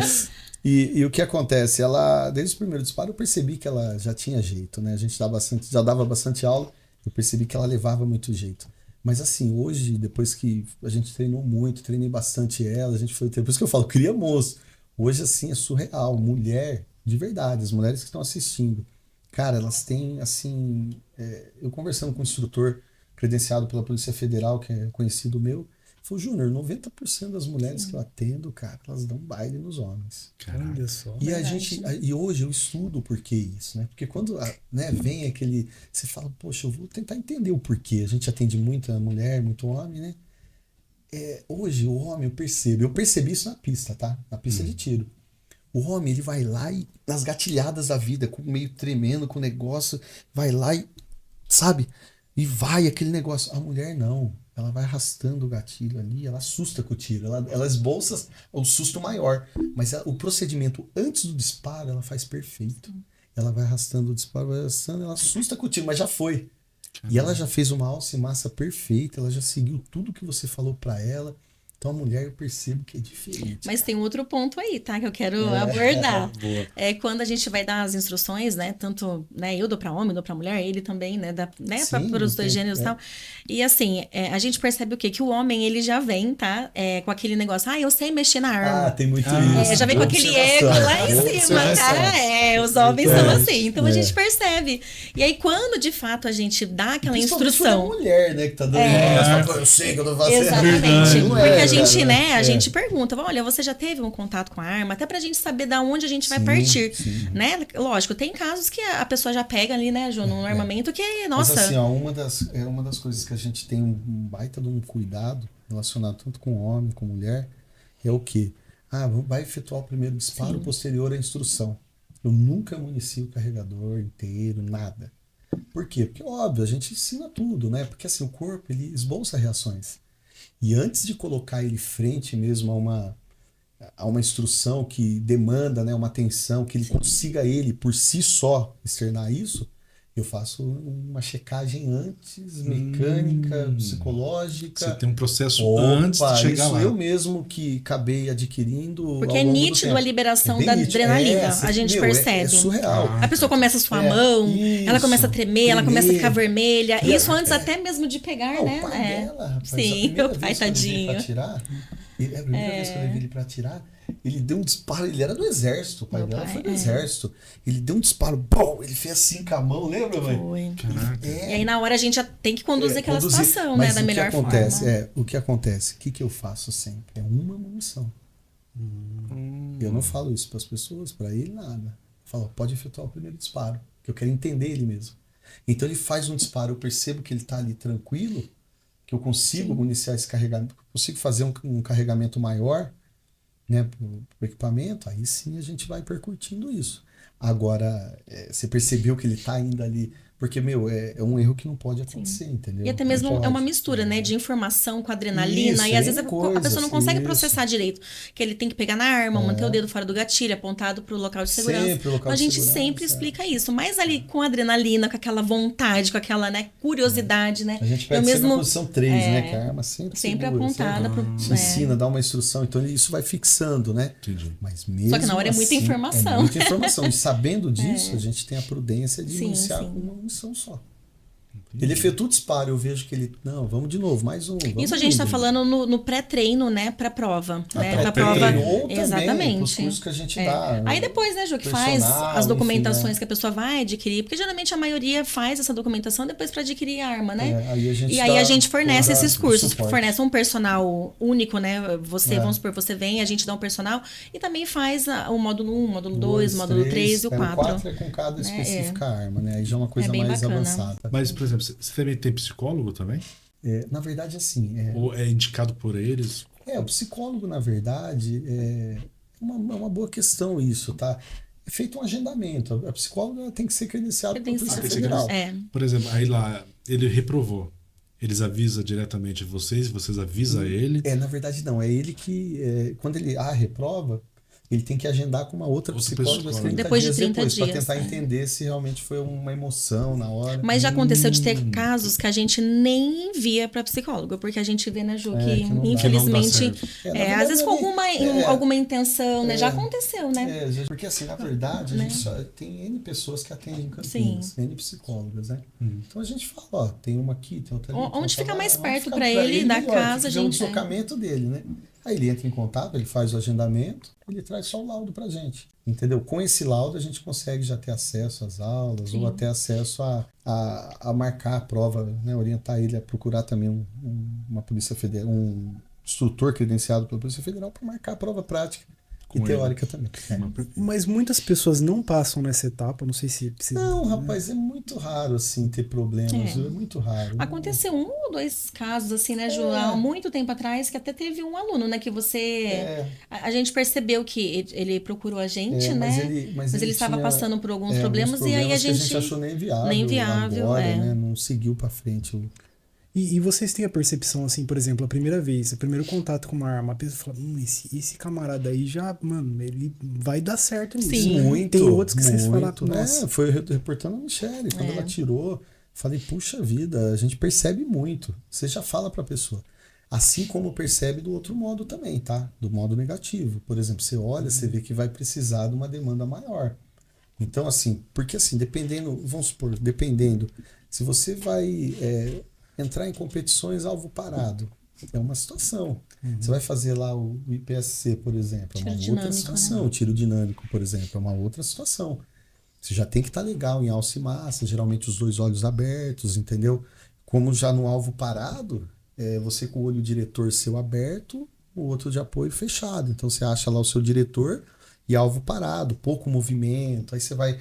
E o que acontece? Ela, desde o primeiro disparo, eu percebi que ela já tinha jeito, né? A gente já dava bastante aula, eu percebi que ela levava muito jeito. Mas assim, hoje, depois que a gente treinou muito, treinei bastante ela, a gente foi... Por isso que eu falo, cria moço. Hoje, assim, é surreal. Mulher, de verdade, as mulheres que estão assistindo, cara, elas têm, assim... eu conversando com um instrutor credenciado pela Polícia Federal, que é conhecido meu, falou, Júnior, 90% das mulheres que eu atendo, cara, elas dão baile nos homens. Olha só. E e hoje eu estudo o porquê isso, né? Porque quando, né, vem aquele, você fala, poxa, eu vou tentar entender o porquê. A gente atende muita mulher, muito homem, né? Hoje o homem, eu percebi isso na pista, tá? Na pista de tiro. O homem, ele vai lá e nas gatilhadas da vida, com meio tremendo, com o negócio, vai lá e, sabe? E vai aquele negócio. A mulher não. Ela vai arrastando o gatilho ali, ela assusta com o tiro. Ela esbolça o susto maior. Mas o procedimento antes do disparo, ela faz perfeito. Ela vai arrastando o disparo, vai arrastando, ela assusta com o tiro, mas já foi. E ela já fez uma alça e massa perfeita, ela já seguiu tudo que você falou pra ela. Então a mulher, eu percebo que é diferente. Mas tem outro ponto aí, tá? Que eu quero abordar. Boa. É quando a gente vai dar as instruções, né? Tanto, né? Eu dou pra homem, dou pra mulher, ele também, né? Sim, Para os dois gêneros e tal. E assim, a gente percebe o quê? Que o homem, ele já vem, tá? Com aquele negócio, eu sei mexer na arma. Tem muito isso. Já vem com aquele ego lá em cima, cara. Os homens são assim. Então a gente percebe. E aí, quando de fato a gente dá aquela instrução. A mulher, né, que tá dando ela fala, eu sei que eu tô fazendo. Exatamente. Não Porque a cara, gente, né, a gente pergunta, olha, você já teve um contato com a arma? Até pra gente saber da onde a gente vai partir, né? Lógico, tem casos que a pessoa já pega ali, né, Ju, num armamento que, nossa... Mas assim, ó, uma das coisas que a gente tem um baita de um cuidado relacionado tanto com homem, com mulher, é o quê? Vai efetuar o primeiro disparo, posterior à instrução. Eu nunca municio o carregador inteiro, nada. Por quê? Porque, óbvio, a gente ensina tudo, né? Porque assim, o corpo, ele esboça reações. E antes de colocar ele frente mesmo a uma... há uma instrução que demanda, né, uma atenção, que ele consiga ele por si só externar isso, eu faço uma checagem antes, mecânica, psicológica. Você tem um processo Opa, antes de chegar isso lá. eu mesmo que acabei adquirindo. Porque ao é longo do nítido tempo. a liberação É bem da nítido. adrenalina. Você- A gente meu, percebe. É surreal. A pessoa começa a suar a mão, ela isso, começa a tremer, ela começa a ficar vermelha. E Isso a- antes até mesmo de pegar, Ah, né? o pai dela, rapaz, a Sim, primeira o pai vez que eu levei tadinho. pra tirar, a primeira vez que eu levei ele pra tirar, ele deu um disparo, ele era do exército, o pai Meu dela pai, foi do exército. Ele deu um disparo, bom, ele fez assim com a mão, lembra, mãe? Foi. Caraca. E aí na hora a gente já tem que conduzir aquela situação, né? Mas Da melhor o que acontece, forma. o que acontece? O que eu faço sempre? É uma munição. Eu não falo isso para as pessoas, para ele nada. Eu falo, pode efetuar o primeiro disparo, que eu quero entender ele mesmo. Então ele faz um disparo, eu percebo que ele está ali tranquilo, que eu consigo municiar esse carregamento, que eu consigo fazer um carregamento maior, né, pro equipamento, aí sim a gente vai percutindo isso. Agora, você percebeu que ele está ainda ali, porque, meu, é um erro que não pode acontecer, entendeu? E até mesmo Não é uma pode. mistura, né? De informação com adrenalina. Isso, E às vezes N a pessoa não consegue coisas, processar direito. Que ele tem que pegar na arma, manter o dedo fora do gatilho, apontado pro local de segurança. Sempre o local Então a de gente segurança, sempre explica isso. Mas ali com adrenalina, com aquela vontade, com aquela, né, curiosidade, né? A gente Eu pede sempre mesmo a posição 3, né? Que a arma sempre sempre segura, apontada sempre pro. ensina, dá uma instrução, então isso vai fixando, né? Entendi. Mas mesmo Só que na hora é muita assim, informação. É muita informação. E sabendo disso, a gente tem a prudência de Sim, iniciar sim. com uma munição só. Ele efetua o disparo, eu vejo que ele. Não, vamos de novo, mais um. Isso a gente está falando no pré-treino, né, para prova, né, para prova. pré-treino. Ou também, Exatamente. pros cursos que a gente dá. Aí depois, né, Ju, que faz personal, as documentações enfim, né? que a pessoa vai adquirir, porque geralmente a maioria faz essa documentação depois para adquirir a arma, né? Aí a gente E aí dá a gente fornece toda esses o cursos, suporte. fornece um personal único, né? Você, É. vamos supor, você vem, a gente dá um personal e também faz o módulo 1, módulo 2, módulo 3 e o 4. O 4 é com cada específica arma, né? Aí já é uma coisa bem mais bacana. avançada. Mas, por exemplo, você também tem psicólogo também? Na verdade, assim. Ou é indicado por eles? O psicólogo, na verdade, é uma boa questão isso, tá? É feito um agendamento. A psicóloga ela tem que ser credenciada pela Polícia Tem que ser Federal. Por exemplo, aí lá, ele reprovou. Eles avisam diretamente vocês avisam ele. Na verdade, não. É ele que, quando ele reprova, ele tem que agendar com uma outra Outra psicóloga psicóloga. Depois de 30 para dias, tentar é. entender se realmente foi uma emoção na hora. Mas já aconteceu de ter casos que a gente nem envia para psicólogo, porque a gente vê, né, Ju, que que não dá. infelizmente, Que não dá certo. Na verdade, às vezes com alguma intenção, né? Já É. aconteceu, né? Porque assim, na verdade, a Né? gente só tem N pessoas que atendem em Campinas, N psicólogas, né? Então a gente fala, ó, tem uma aqui, tem outra ali. Onde tem outra fica lá, mais onde perto fica pra ele da melhor, casa, que a tiver o gente- deslocamento dele, né? Aí ele entra em contato, ele faz o agendamento, ele traz só o laudo pra gente, entendeu? Com esse laudo a gente consegue já ter acesso às aulas ou até acesso a marcar a prova, né? Orientar ele a procurar também uma Polícia Federal, um instrutor credenciado pela Polícia Federal para marcar a prova prática e ele. teórica também. Mas muitas pessoas não passam nessa etapa, não sei se... Não, rapaz, é muito raro assim ter problemas, é muito raro. Aconteceu 1 ou 2 casos, assim, né, Ju? Há muito tempo atrás, que até teve um aluno, né, que você... A gente percebeu que ele procurou a gente, né? Mas ele estava tinha, passando por alguns alguns problemas e aí a que gente achou nem viável, nem viável, agora, né? Não seguiu pra frente. E vocês têm a percepção, assim, por exemplo, a primeira vez, o primeiro contato com uma arma, a pessoa fala, esse camarada aí já, mano, ele vai dar certo nisso. Sim. Muito, tem outros que vocês falam, né? nossa. Foi reportando a Michelle, quando ela tirou, falei, puxa vida, a gente percebe muito. Você já fala pra pessoa. Assim como percebe do outro modo também, tá? Do modo negativo. Por exemplo, você olha, você vê que vai precisar de uma demanda maior. Então, assim, porque assim, dependendo, vamos supor, se você vai entrar em competições alvo parado, é uma situação. Você vai fazer lá o IPSC, por exemplo, é uma Tiro outra dinâmico, situação. né? O tiro dinâmico, por exemplo, é uma outra situação. Você já tem que estar legal em alça e massa, geralmente os 2 olhos abertos, entendeu? Como já no alvo parado, você com o olho diretor seu aberto, o outro de apoio fechado. Então você acha lá o seu diretor e alvo parado, pouco movimento. Aí você vai,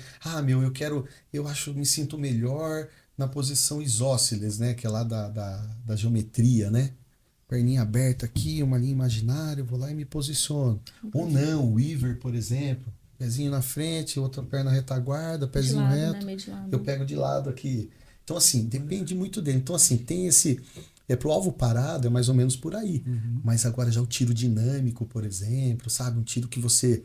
me sinto melhor na posição isósceles, né? Que é lá da geometria, né? Perninha aberta aqui, uma linha imaginária, eu vou lá e me posiciono. Ou não, o Weaver, por exemplo, pezinho na frente, outra perna retaguarda, pezinho lado, né? reto, Meio de lado. eu pego de lado aqui. Então, assim, depende muito dele. Então, assim, tem Pro alvo parado é mais ou menos por aí. Mas agora já o tiro dinâmico, por exemplo, sabe? Um tiro que você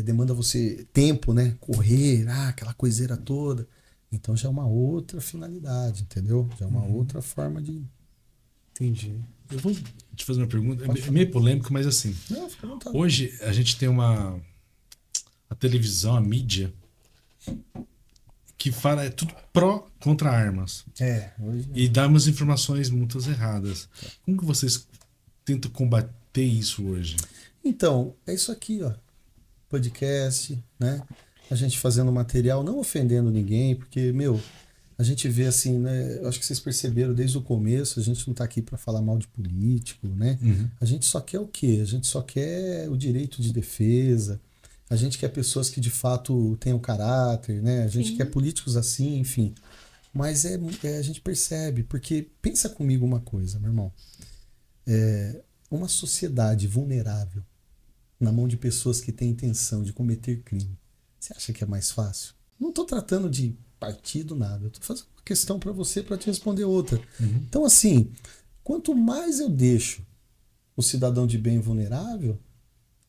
demanda você tempo, né? Correr, aquela coiseira toda. Então já é uma outra finalidade, entendeu? Já é uma outra forma de... Entendi. Eu vou te fazer uma pergunta, é meio polêmico, mas assim, Não, fica à vontade. hoje a gente tem a televisão, a mídia, que fala é tudo pró contra armas. Hoje... E dá umas informações muitas erradas. Como que vocês tentam combater isso hoje? Então, é isso aqui, ó. Podcast, né? A gente fazendo material, não ofendendo ninguém, porque, a gente vê assim, né? Eu acho que vocês perceberam desde o começo, a gente não tá aqui para falar mal de político, né? A gente só quer o quê? A gente só quer o direito de defesa, a gente quer pessoas que de fato tenham caráter, né? A gente quer políticos assim, enfim. Mas a gente percebe, porque pensa comigo uma coisa, meu irmão. Uma sociedade vulnerável na mão de pessoas que têm intenção de cometer crime, você acha que é mais fácil? Não estou tratando de partido, nada. Eu estou fazendo uma questão para você, para te responder outra. Então, assim, quanto mais eu deixo o cidadão de bem vulnerável,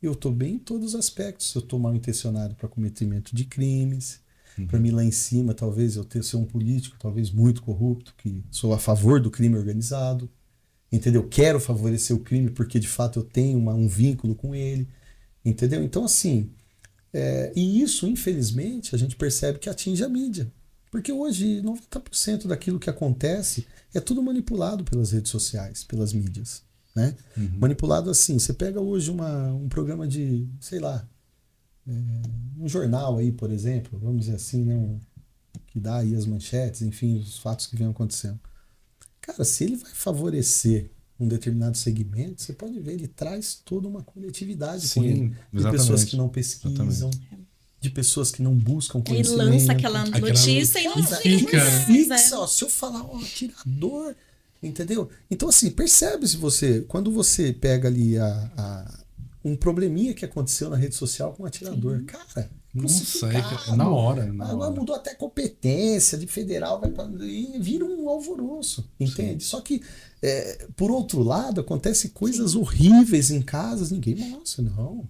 eu estou bem em todos os aspectos. Eu estou mal intencionado para cometimento de crimes, para mim lá em cima, talvez eu ser um político, talvez muito corrupto, que sou a favor do crime organizado, entendeu? Quero favorecer o crime porque de fato eu tenho um vínculo com ele, entendeu? Então, assim, e isso, infelizmente, a gente percebe que atinge a mídia. Porque hoje 90% daquilo que acontece é tudo manipulado pelas redes sociais, pelas mídias, né? Manipulado assim, você pega hoje um programa de, sei lá, um jornal aí, por exemplo, vamos dizer assim, né? Que dá aí as manchetes, enfim, os fatos que vêm acontecendo. Cara, se ele vai favorecer um determinado segmento, você pode ver, ele traz toda uma coletividade com ele. De pessoas que não pesquisam, de pessoas que não buscam conhecimento. Ele lança aquela notícia e não fica, fixa, ó, se eu falar, atirador, entendeu? Então, assim, percebe-se quando você pega ali um probleminha que aconteceu na rede social com um atirador, cara, nossa, é na hora. Agora mudou até competência de federal, e vira um alvoroço, entende? Só que, por outro lado, acontecem coisas horríveis em casas, ninguém mostra, não.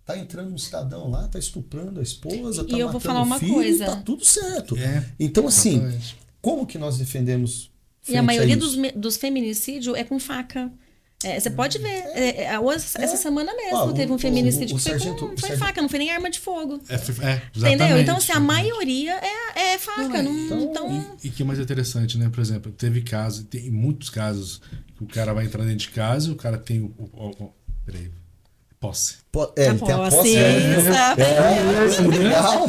Tá entrando um cidadão lá, tá estuprando a esposa, tá eu vou falar matando uma o filho, coisa. tá tudo certo. Então, assim, exatamente. como que nós defendemos E a maioria dos feminicídios é com faca. Você pode ver. Essa semana mesmo teve um feminicídio que foi faca, não foi nem arma de fogo. Entendeu? Então, assim, a maioria é faca. E que mais interessante, né? Por exemplo, tem muitos casos que o cara vai entrar dentro de casa e o cara tem peraí. Posse. Tem a posse. Legal.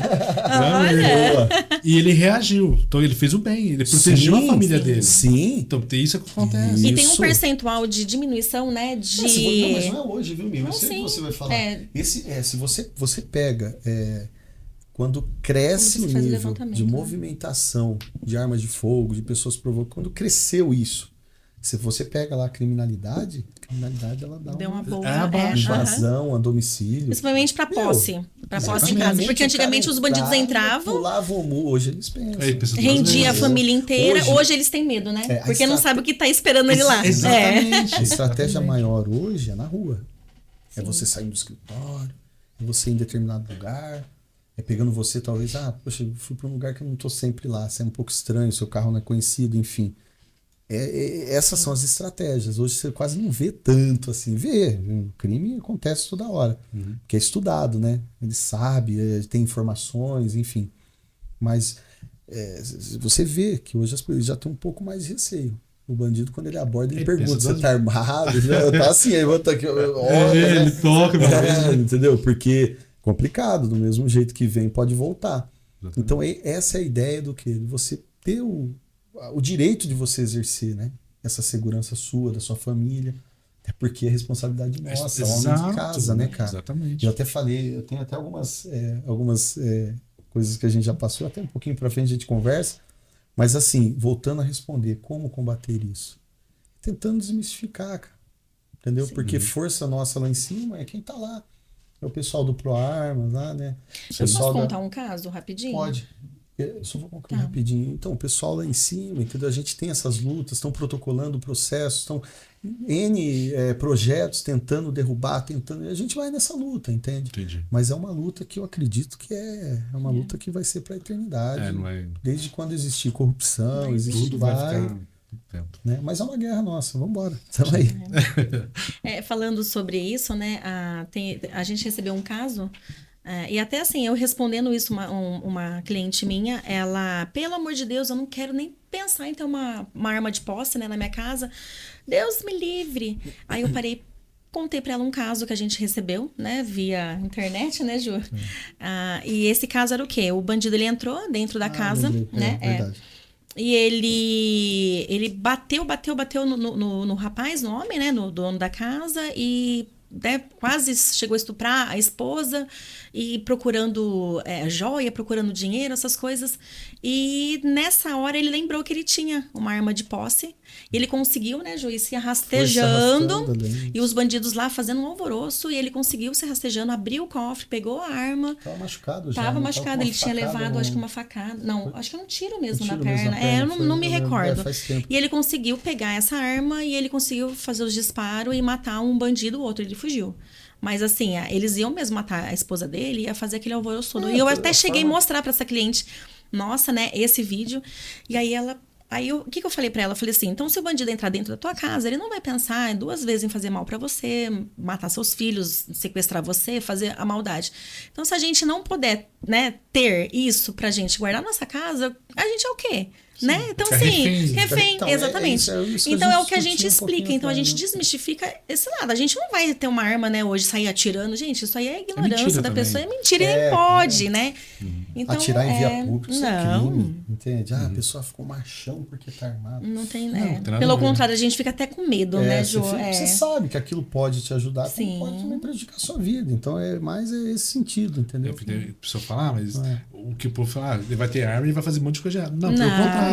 Olha. E ele reagiu. Então ele fez o bem. Ele protegeu a família dele. Sim. Então tem isso que acontece. E tem um percentual de diminuição, né? Mas não é hoje, viu, Mil? Eu sei o que você vai falar. Se você pega... quando cresce o nível de movimentação de armas de fogo, de pessoas provocando, quando cresceu isso, se você pega lá a criminalidade ela dá uma boa invasão a domicílio. Principalmente para posse. Para posse em casa. Porque antigamente os bandidos entravam. Pulavam o muro, hoje eles pensam. Rendia a família inteira. Hoje eles têm medo, né? Porque não sabe o que tá esperando ele lá. Exatamente. A estratégia maior hoje é na rua. É você sair do escritório, é você ir em determinado lugar, é pegando você, talvez, poxa, eu fui para um lugar que eu não tô sempre lá, você é um pouco estranho, seu carro não é conhecido, enfim. Essas são as estratégias. Hoje você quase não vê tanto assim. O crime acontece toda hora. Que é estudado, né? Ele sabe, tem informações, enfim. Mas você vê que hoje as pessoas já têm um pouco mais de receio. O bandido, quando ele aborda, ele pergunta: você tá armado? Tá assim, aí volta aqui. Ele toca, entendeu? Porque complicado, do mesmo jeito que vem, pode voltar. Exatamente. Então, essa é a ideia do que? Você ter o direito de você exercer, né? Essa segurança sua, da sua família. Até porque é responsabilidade nossa, homem de casa, né, cara? Exatamente. Eu até falei, eu tenho até algumas coisas que a gente já passou, até um pouquinho pra frente a gente conversa. Mas assim, voltando a responder, como combater isso? Tentando desmistificar, cara. Entendeu? Sim. Porque força nossa lá em cima é quem tá lá. É o pessoal do ProArmas lá, né? Eu posso contar um caso rapidinho? Pode. Eu só vou concluir rapidinho. Então, o pessoal lá em cima, entendeu? A gente tem essas lutas, estão protocolando o processo, estão N projetos tentando derrubar, tentando. A gente vai nessa luta, entende? Entendi. Mas é uma luta que eu acredito que é uma luta que vai ser para a eternidade. Não é... Desde quando existir corrupção, existe Tudo vai ficar tempo. né? Mas é uma guerra nossa, vamos embora. Estamos aí. Falando sobre isso, né? A gente recebeu um caso. E até assim, eu respondendo isso, uma cliente minha, ela, pelo amor de Deus, eu não quero nem pensar em ter uma arma de posse, né, na minha casa. Deus me livre. Aí eu parei, contei pra ela um caso que a gente recebeu, né, via internet, né, Ju? E esse caso era o quê? O bandido, ele entrou dentro da casa, né? Verdade. E ele bateu no rapaz, no homem, né, no dono da casa, e quase chegou a estuprar a esposa, e procurando joia, procurando dinheiro, essas coisas. E nessa hora ele lembrou que ele tinha uma arma de posse. E ele conseguiu, né, juiz, se rastejando, e os bandidos lá fazendo um alvoroço, e ele conseguiu se rastejando, abriu o cofre, pegou a arma. Tava machucado já. Tava machucado, ele tinha levado, acho que uma facada. Não, acho que um tiro mesmo na perna. Eu não me recordo. E ele conseguiu pegar essa arma e ele conseguiu fazer os disparos e matar um bandido, o outro ele fugiu. Mas assim, eles iam mesmo matar a esposa dele e ia fazer aquele alvoroço todo. E eu até cheguei a mostrar pra essa cliente, nossa, né, esse vídeo. E aí o que eu falei pra ela? Eu falei assim, então se o bandido entrar dentro da tua casa, ele não vai pensar 2 vezes em fazer mal pra você, matar seus filhos, sequestrar você, fazer a maldade. Então se a gente não puder, né, ter isso pra gente guardar nossa casa, a gente é o quê? Né? Então, assim, refém, então, exatamente. Então, é o que a gente explica. Então, a gente desmistifica esse lado. A gente não vai ter uma arma, né, hoje, sair atirando. Gente, isso aí é ignorância da pessoa. É mentira e nem pode, né? Então, atirar em via pública, isso é crime. Entende? A pessoa ficou machão porque tá armado. Não tem, né? Pelo contrário, a gente fica até com medo, né, Jô? Você sabe que aquilo pode te ajudar, como pode também prejudicar a sua vida. Então, é mais esse sentido, entendeu? A pessoa fala, mas o que o povo fala, ele vai ter arma e vai fazer um monte de coisa errada. Não, pelo contrário.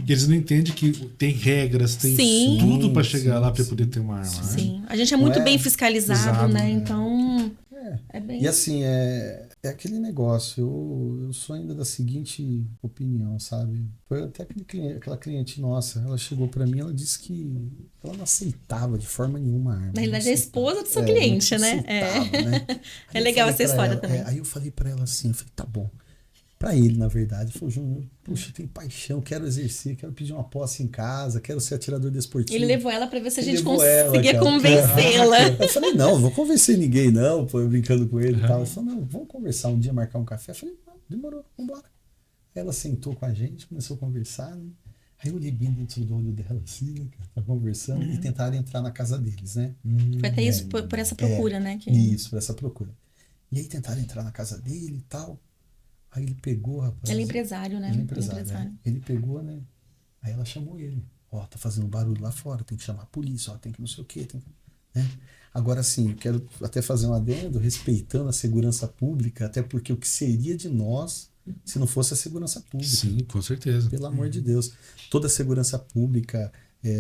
Eles não entendem que tem regras, tem tudo para chegar lá para poder ter uma arma. Sim, a gente é muito bem fiscalizado, né? Então, é bem... E assim, é aquele negócio, eu sou ainda da seguinte opinião, sabe? Foi até aquela cliente nossa, ela chegou para mim, ela disse que ela não aceitava de forma nenhuma a arma. Na realidade, é a esposa do seu cliente, né? Né? É legal essa história também. Aí eu falei para ela assim, eu falei, tá bom. Pra ele, na verdade, falou, Júnior, puxa, eu tenho paixão, quero exercer, quero pedir uma posse em casa, quero ser atirador desportivo. Ele levou ela pra ver se a gente conseguia convencê-la. Eu falei, não vou convencer ninguém não, pô, eu brincando com ele e tal. Ele falou, não, vamos conversar um dia, marcar um café. Eu falei, não, demorou, vambora. Aí ela sentou com a gente, começou a conversar, né? Aí eu olhei bem dentro do olho dela, assim, né, tá conversando, e tentaram entrar na casa deles, né? Foi até isso, por essa procura, né? Isso, por essa procura. E aí tentaram entrar na casa dele e tal. Aí ele pegou, rapaz. Ele é empresário, né? Ele é empresário. Né? Ele pegou, né? Aí ela chamou ele. Ó, tá fazendo barulho lá fora, tem que chamar a polícia, ó, tem que não sei o quê. Tem que... né? Agora, assim, quero até fazer um adendo, respeitando a segurança pública, até porque o que seria de nós se não fosse a segurança pública? Sim, com certeza. Pelo amor de Deus. Toda a segurança pública,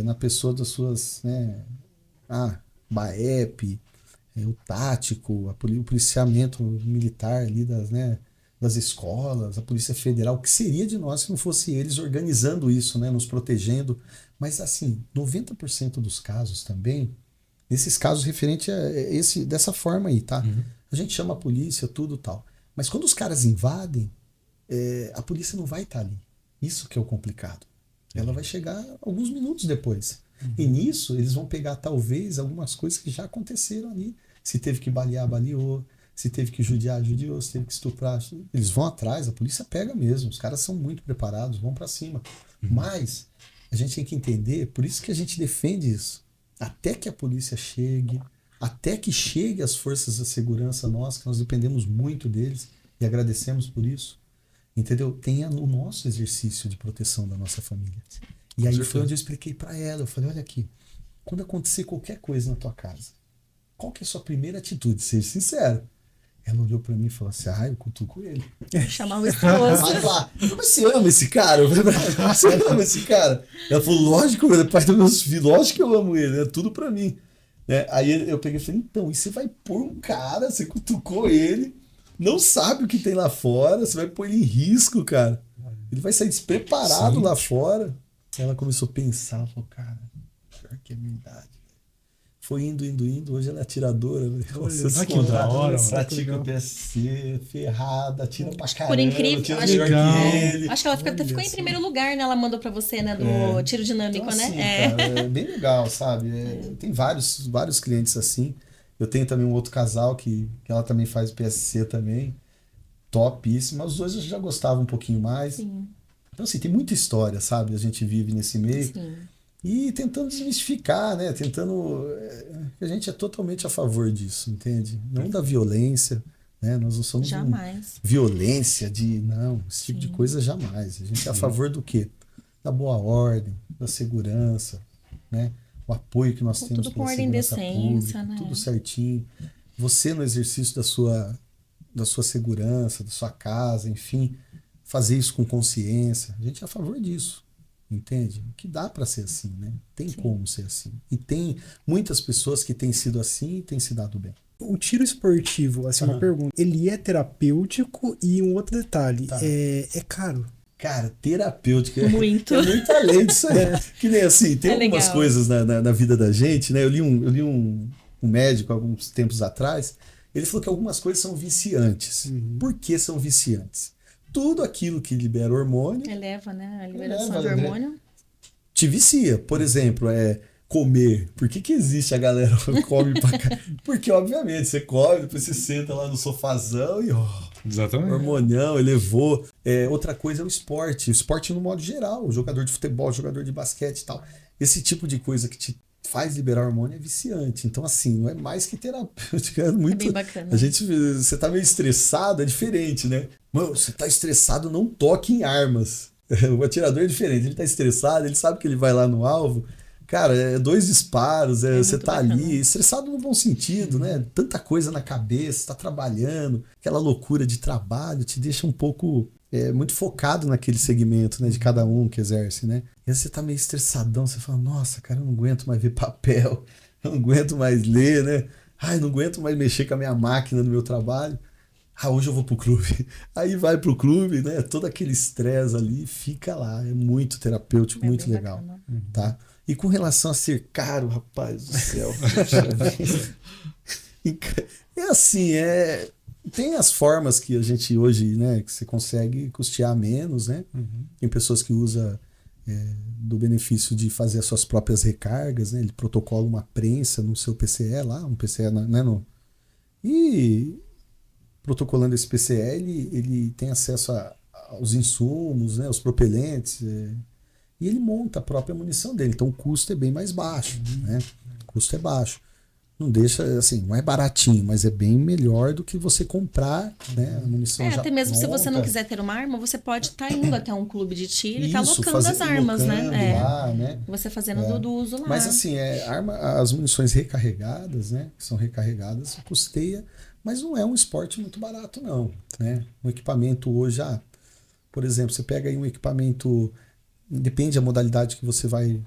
na pessoa das suas, né? BAEP, o tático, o policiamento militar ali das escolas, a Polícia Federal, o que seria de nós se não fosse eles organizando isso, né, nos protegendo. Mas, assim, 90% dos casos também, esses casos referentes a dessa forma aí, tá? A gente chama a polícia, tudo tal. Mas quando os caras invadem, a polícia não vai estar ali. Isso que é o complicado. Ela vai chegar alguns minutos depois. E nisso, eles vão pegar, talvez, algumas coisas que já aconteceram ali. Se teve que balear, baleou. Se teve que judiar, judiou. Se teve que estuprar, eles vão atrás. A polícia pega mesmo. Os caras são muito preparados, vão para cima. Mas a gente tem que entender, por isso que a gente defende isso. Até que a polícia chegue, até que chegue as forças de segurança nossas, que nós dependemos muito deles e agradecemos por isso. Entendeu? Tenha o nosso exercício de proteção da nossa família. E aí foi onde eu expliquei para ela. Eu falei, olha aqui, quando acontecer qualquer coisa na tua casa, qual que é a sua primeira atitude? Seja sincero. Ela olhou pra mim e falou assim, eu cutuco ele. Chamar o esposo. Mas você ama esse cara? Você ama esse cara? Ela falou, lógico, ele é pai dos meus filhos, lógico que eu amo ele, é tudo pra mim. Aí eu peguei e falei, então, e você vai pôr um cara, você cutucou ele, não sabe o que tem lá fora, você vai pôr ele em risco, cara. Ele vai sair despreparado Sim. lá fora. Ela começou a pensar, ela falou, cara, pior que é verdade. Foi indo, hoje ela é atiradora. só que da hora, mano. Pratica o PSC, ferrada, atira pra caramba. Por incrível, tira acho, melhor que ele. acho que ela ficou em primeiro lugar, né? Ela mandou pra você, né? Do tiro dinâmico, Então, assim, né? cara, é bem legal, sabe? Tem vários clientes assim. Eu tenho também um outro casal que ela também faz PSC também. Topíssimo. Mas os dois eu já gostava um pouquinho mais. Sim, Então, assim, tem muita história, sabe? A gente vive nesse meio. sim. E tentando desmistificar, né? A gente é totalmente a favor disso, entende? Não da violência, né? Nós não somos Jamais. violência não, esse tipo de coisa jamais. A gente é a favor do quê? Da boa ordem, da segurança, né? O apoio que nós temos Tudo com pela ordem e segurança decência, pública, né? tudo certinho. Você no exercício da sua segurança, da sua casa, enfim, fazer isso com consciência. A gente é a favor disso. Entende? Que dá para ser assim, né? Tem como ser assim. E tem muitas pessoas que têm sido assim e têm se dado bem. O tiro esportivo, assim, uma pergunta. Ele é terapêutico e um outro detalhe, é caro. Cara, terapêutica Muito. é muito além disso aí. Que nem assim, tem algumas legal. coisas na vida da gente, né? Eu li um médico alguns tempos atrás, ele falou que algumas coisas são viciantes. Por que são viciantes? Tudo aquilo que libera hormônio Eleva, né? A liberação Eleva, de né? hormônio. te vicia. Por exemplo, comer. Por que existe a galera que come pra cá? Porque, obviamente, você come, depois você senta lá no sofazão e Exatamente. hormonão, elevou. Outra coisa é o esporte. O esporte no modo geral. O jogador de futebol, o jogador de basquete e tal. Esse tipo de coisa que te faz liberar hormônio é viciante. Então, assim, não é mais que terapêutico. É muito. bem bacana. Você tá meio estressado, é diferente, né? Mano, você tá estressado, não toque em armas. O atirador é diferente. Ele tá estressado, ele sabe que ele vai lá no alvo. Cara, 2 disparos, você tá bacana. ali, estressado no bom sentido, né? Tanta coisa na cabeça, tá trabalhando, aquela loucura de trabalho te deixa um pouco muito focado naquele segmento, né? De cada um que exerce, né? E aí você tá meio estressadão, você fala, nossa, cara, eu não aguento mais ver papel, eu não aguento mais ler, né? Ai, não aguento mais mexer com a minha máquina no meu trabalho. Hoje eu vou pro clube. Aí vai pro clube, né? Todo aquele estresse ali fica lá. É muito terapêutico, muito bem legal. bacana. Tá? E com relação a ser caro, rapaz do céu. É assim, tem as formas que a gente hoje, né? Que você consegue custear menos, né? Tem pessoas que usam do benefício de fazer as suas próprias recargas, né? Ele protocola uma prensa no seu PCE lá, um PCE, né? E protocolando esse PCE, ele tem acesso aos insumos, né, aos propelentes, e ele monta a própria munição dele. Então o custo é bem mais baixo, né? O custo é baixo. Não deixa, assim, não é baratinho, mas é bem melhor do que você comprar, né, a munição já Até mesmo se você não pronta. quiser ter uma arma, você pode estar indo até um clube de tiro e estar Isso, alocando as armas, alocando né? lá, né? Você fazendo do uso lá. Mas assim, as munições recarregadas, né? Que são recarregadas, custeia, mas não é um esporte muito barato, não. Né? Um equipamento hoje, por exemplo, você pega aí um equipamento, depende da modalidade que você vai,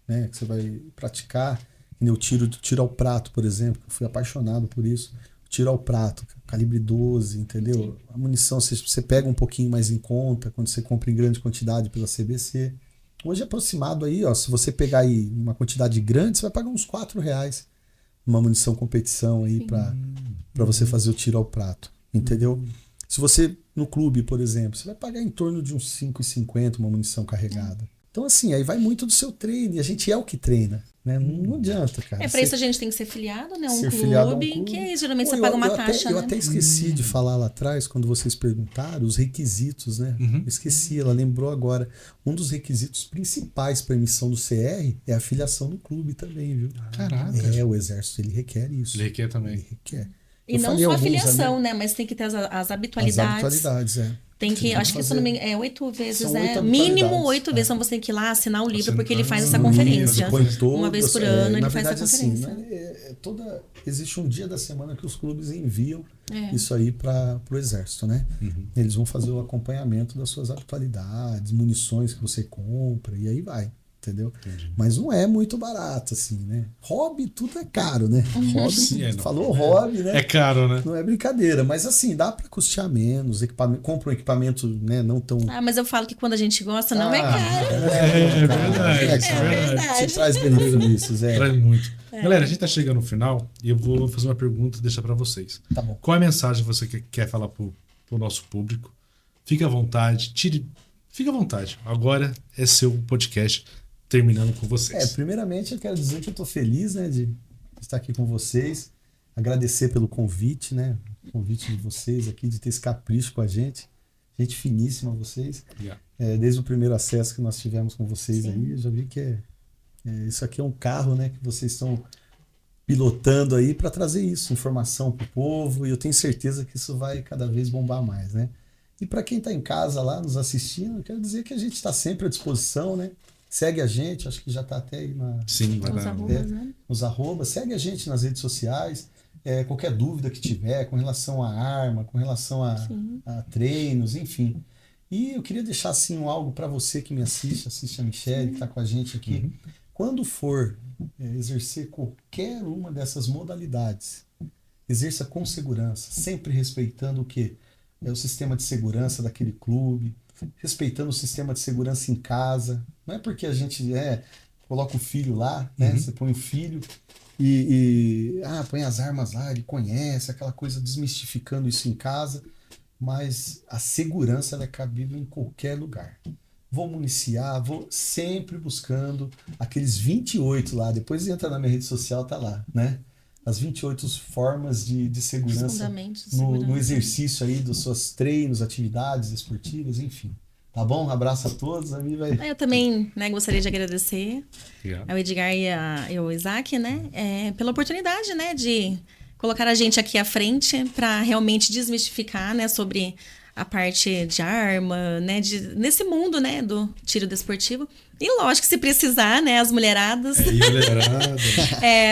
né, que você vai praticar. O tiro ao prato, por exemplo, eu fui apaixonado por isso. Tiro ao prato, calibre 12, entendeu? Sim. A munição você pega um pouquinho mais em conta quando você compra em grande quantidade pela CBC. Hoje é aproximado aí, se você pegar aí uma quantidade grande, você vai pagar uns R$4 uma munição competição aí para você fazer o tiro ao prato, entendeu? Se você, no clube, por exemplo, você vai pagar em torno de uns R$5,50 uma munição carregada. Então, assim, aí vai muito do seu treino, e a gente é o que treina, né? Não adianta, cara. Pra isso a gente tem que ser filiado, né? Ser filiado a um clube, que aí, geralmente Pô, você paga uma eu taxa, eu né? até esqueci de falar lá atrás, quando vocês perguntaram, os requisitos, né? Eu esqueci, ela lembrou agora. Um dos requisitos principais para emissão do CR é a filiação no clube também, viu? Caraca. O Exército, ele requer isso. Ele requer também. Ele requer. E Eu não falei só a alguns filiação, ali, né? Mas tem que ter as as habitualidades. habitualidades, Tem que, Você acho que se eu não me engano, 8 vezes, São né? 8 Mínimo habitualidades, 8 vezes. Então você tem que ir lá assinar o livro, porque ele faz Ah, essa sim, conferência. Ele põe todas, Uma vez por ano ele na faz verdade, essa assim, conferência. existe um dia da semana que os clubes enviam É. isso aí para o Exército, né? Eles vão fazer o acompanhamento das suas habitualidades, munições que você compra, e aí vai. entendeu? Mas não é muito barato, assim, né? Hobby, tudo é caro, né? Hobby, Sim, falou hobby, né? É caro, né? Não é brincadeira, mas assim, dá pra custear menos, compra um equipamento, né, não tão... Mas eu falo que quando a gente gosta, não é caro. É verdade. Te traz benefícios, Traz muito. Galera, a gente tá chegando no final e eu vou fazer uma pergunta e deixar pra vocês. Tá bom. Qual é a mensagem que você quer falar pro nosso público? Fique à vontade, fique à vontade. Agora é seu podcast terminando com vocês. Primeiramente eu quero dizer que eu tô feliz, né, de estar aqui com vocês. Agradecer pelo convite, né? O convite de vocês aqui, de ter esse capricho com a gente. Gente finíssima vocês. Yeah. Desde o primeiro acesso que nós tivemos com vocês aí, eu já vi que isso aqui é um carro, né, que vocês estão pilotando aí para trazer isso, informação para o povo, e eu tenho certeza que isso vai cada vez bombar mais, né? E para quem está em casa lá nos assistindo, eu quero dizer que a gente está sempre à disposição, né? Segue a gente, acho que já está até aí nos arrobas. Segue a gente nas redes sociais. Qualquer dúvida que tiver com relação à arma, com relação a treinos, enfim. E eu queria deixar assim algo para você que me assiste a Michelle, que está com a gente aqui. Quando for exercer qualquer uma dessas modalidades, exerça com segurança, sempre respeitando o quê? O sistema de segurança daquele clube, respeitando o sistema de segurança em casa. Não é porque a gente coloca o filho lá, né? Você põe o filho e põe as armas lá, ele conhece, aquela coisa, desmistificando isso em casa, mas a segurança ela é cabível em qualquer lugar. Vou municiar, vou sempre buscando aqueles 28 lá, depois entra na minha rede social, tá lá, né? As 28 formas de segurança no exercício aí dos seus treinos, atividades esportivas, enfim. Tá bom? Um abraço a todos. A mim vai... Eu também, né, gostaria de agradecer ao Edgar e ao Isaac, né, pela oportunidade, né, de colocar a gente aqui à frente para realmente desmistificar, né, sobre a parte de arma, né, nesse mundo, né, do tiro desportivo. E lógico que se precisar, né, as mulheradas.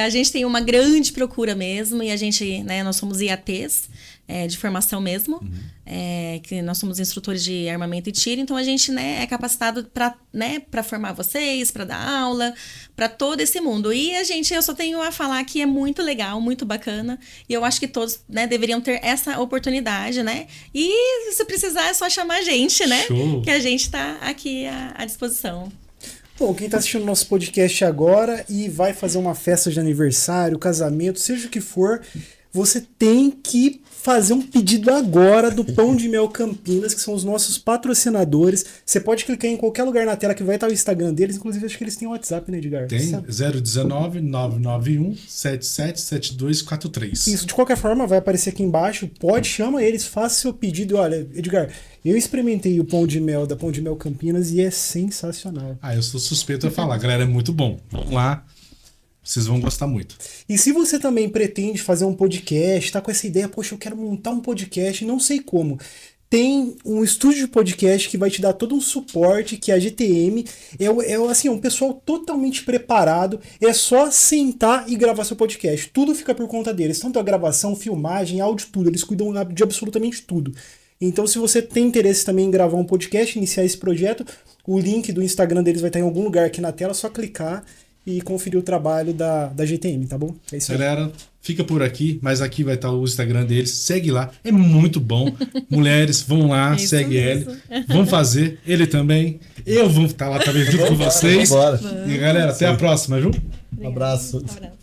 A gente tem uma grande procura mesmo e a gente, né, nós somos IATs, de formação mesmo, que nós somos instrutores de armamento e tiro, então a gente, né, é capacitado para formar vocês, para dar aula, para todo esse mundo. E eu só tenho a falar que é muito legal, muito bacana, e eu acho que todos, né, deveriam ter essa oportunidade, né? E se precisar é só chamar a gente, né? Show. Que a gente está aqui à disposição. Bom, quem está assistindo nosso podcast agora e vai fazer uma festa de aniversário, casamento, seja o que for, você tem que fazer um pedido agora do Pão de Mel Campinas, que são os nossos patrocinadores. Você pode clicar em qualquer lugar na tela que vai estar o Instagram deles. Inclusive, acho que eles têm o WhatsApp, né, Edgar? Tem, 019-991-777243. Isso, de qualquer forma, vai aparecer aqui embaixo. Chama eles, faça seu pedido. Olha, Edgar, eu experimentei o Pão de Mel da Pão de Mel Campinas e é sensacional. Eu sou suspeito a falar. Galera, é muito bom. Vamos lá. Vocês vão gostar muito. E se você também pretende fazer um podcast, tá com essa ideia, poxa, eu quero montar um podcast, não sei como. Tem um estúdio de podcast que vai te dar todo um suporte, que a GTM assim, um pessoal totalmente preparado. É só sentar e gravar seu podcast. Tudo fica por conta deles. Tanto a gravação, filmagem, áudio, tudo. Eles cuidam de absolutamente tudo. Então, se você tem interesse também em gravar um podcast, iniciar esse projeto, o link do Instagram deles vai estar em algum lugar aqui na tela, é só clicar e conferir o trabalho da GTM, tá bom? É isso aí. Galera, fica por aqui, mas aqui vai estar o Instagram deles. Segue lá, é muito bom. Mulheres, vão lá, Isso segue mesmo. ele. Vão fazer, ele também. Eu vou estar lá também junto com vocês. Bora. E galera, até a próxima, viu? Um abraço. Obrigada.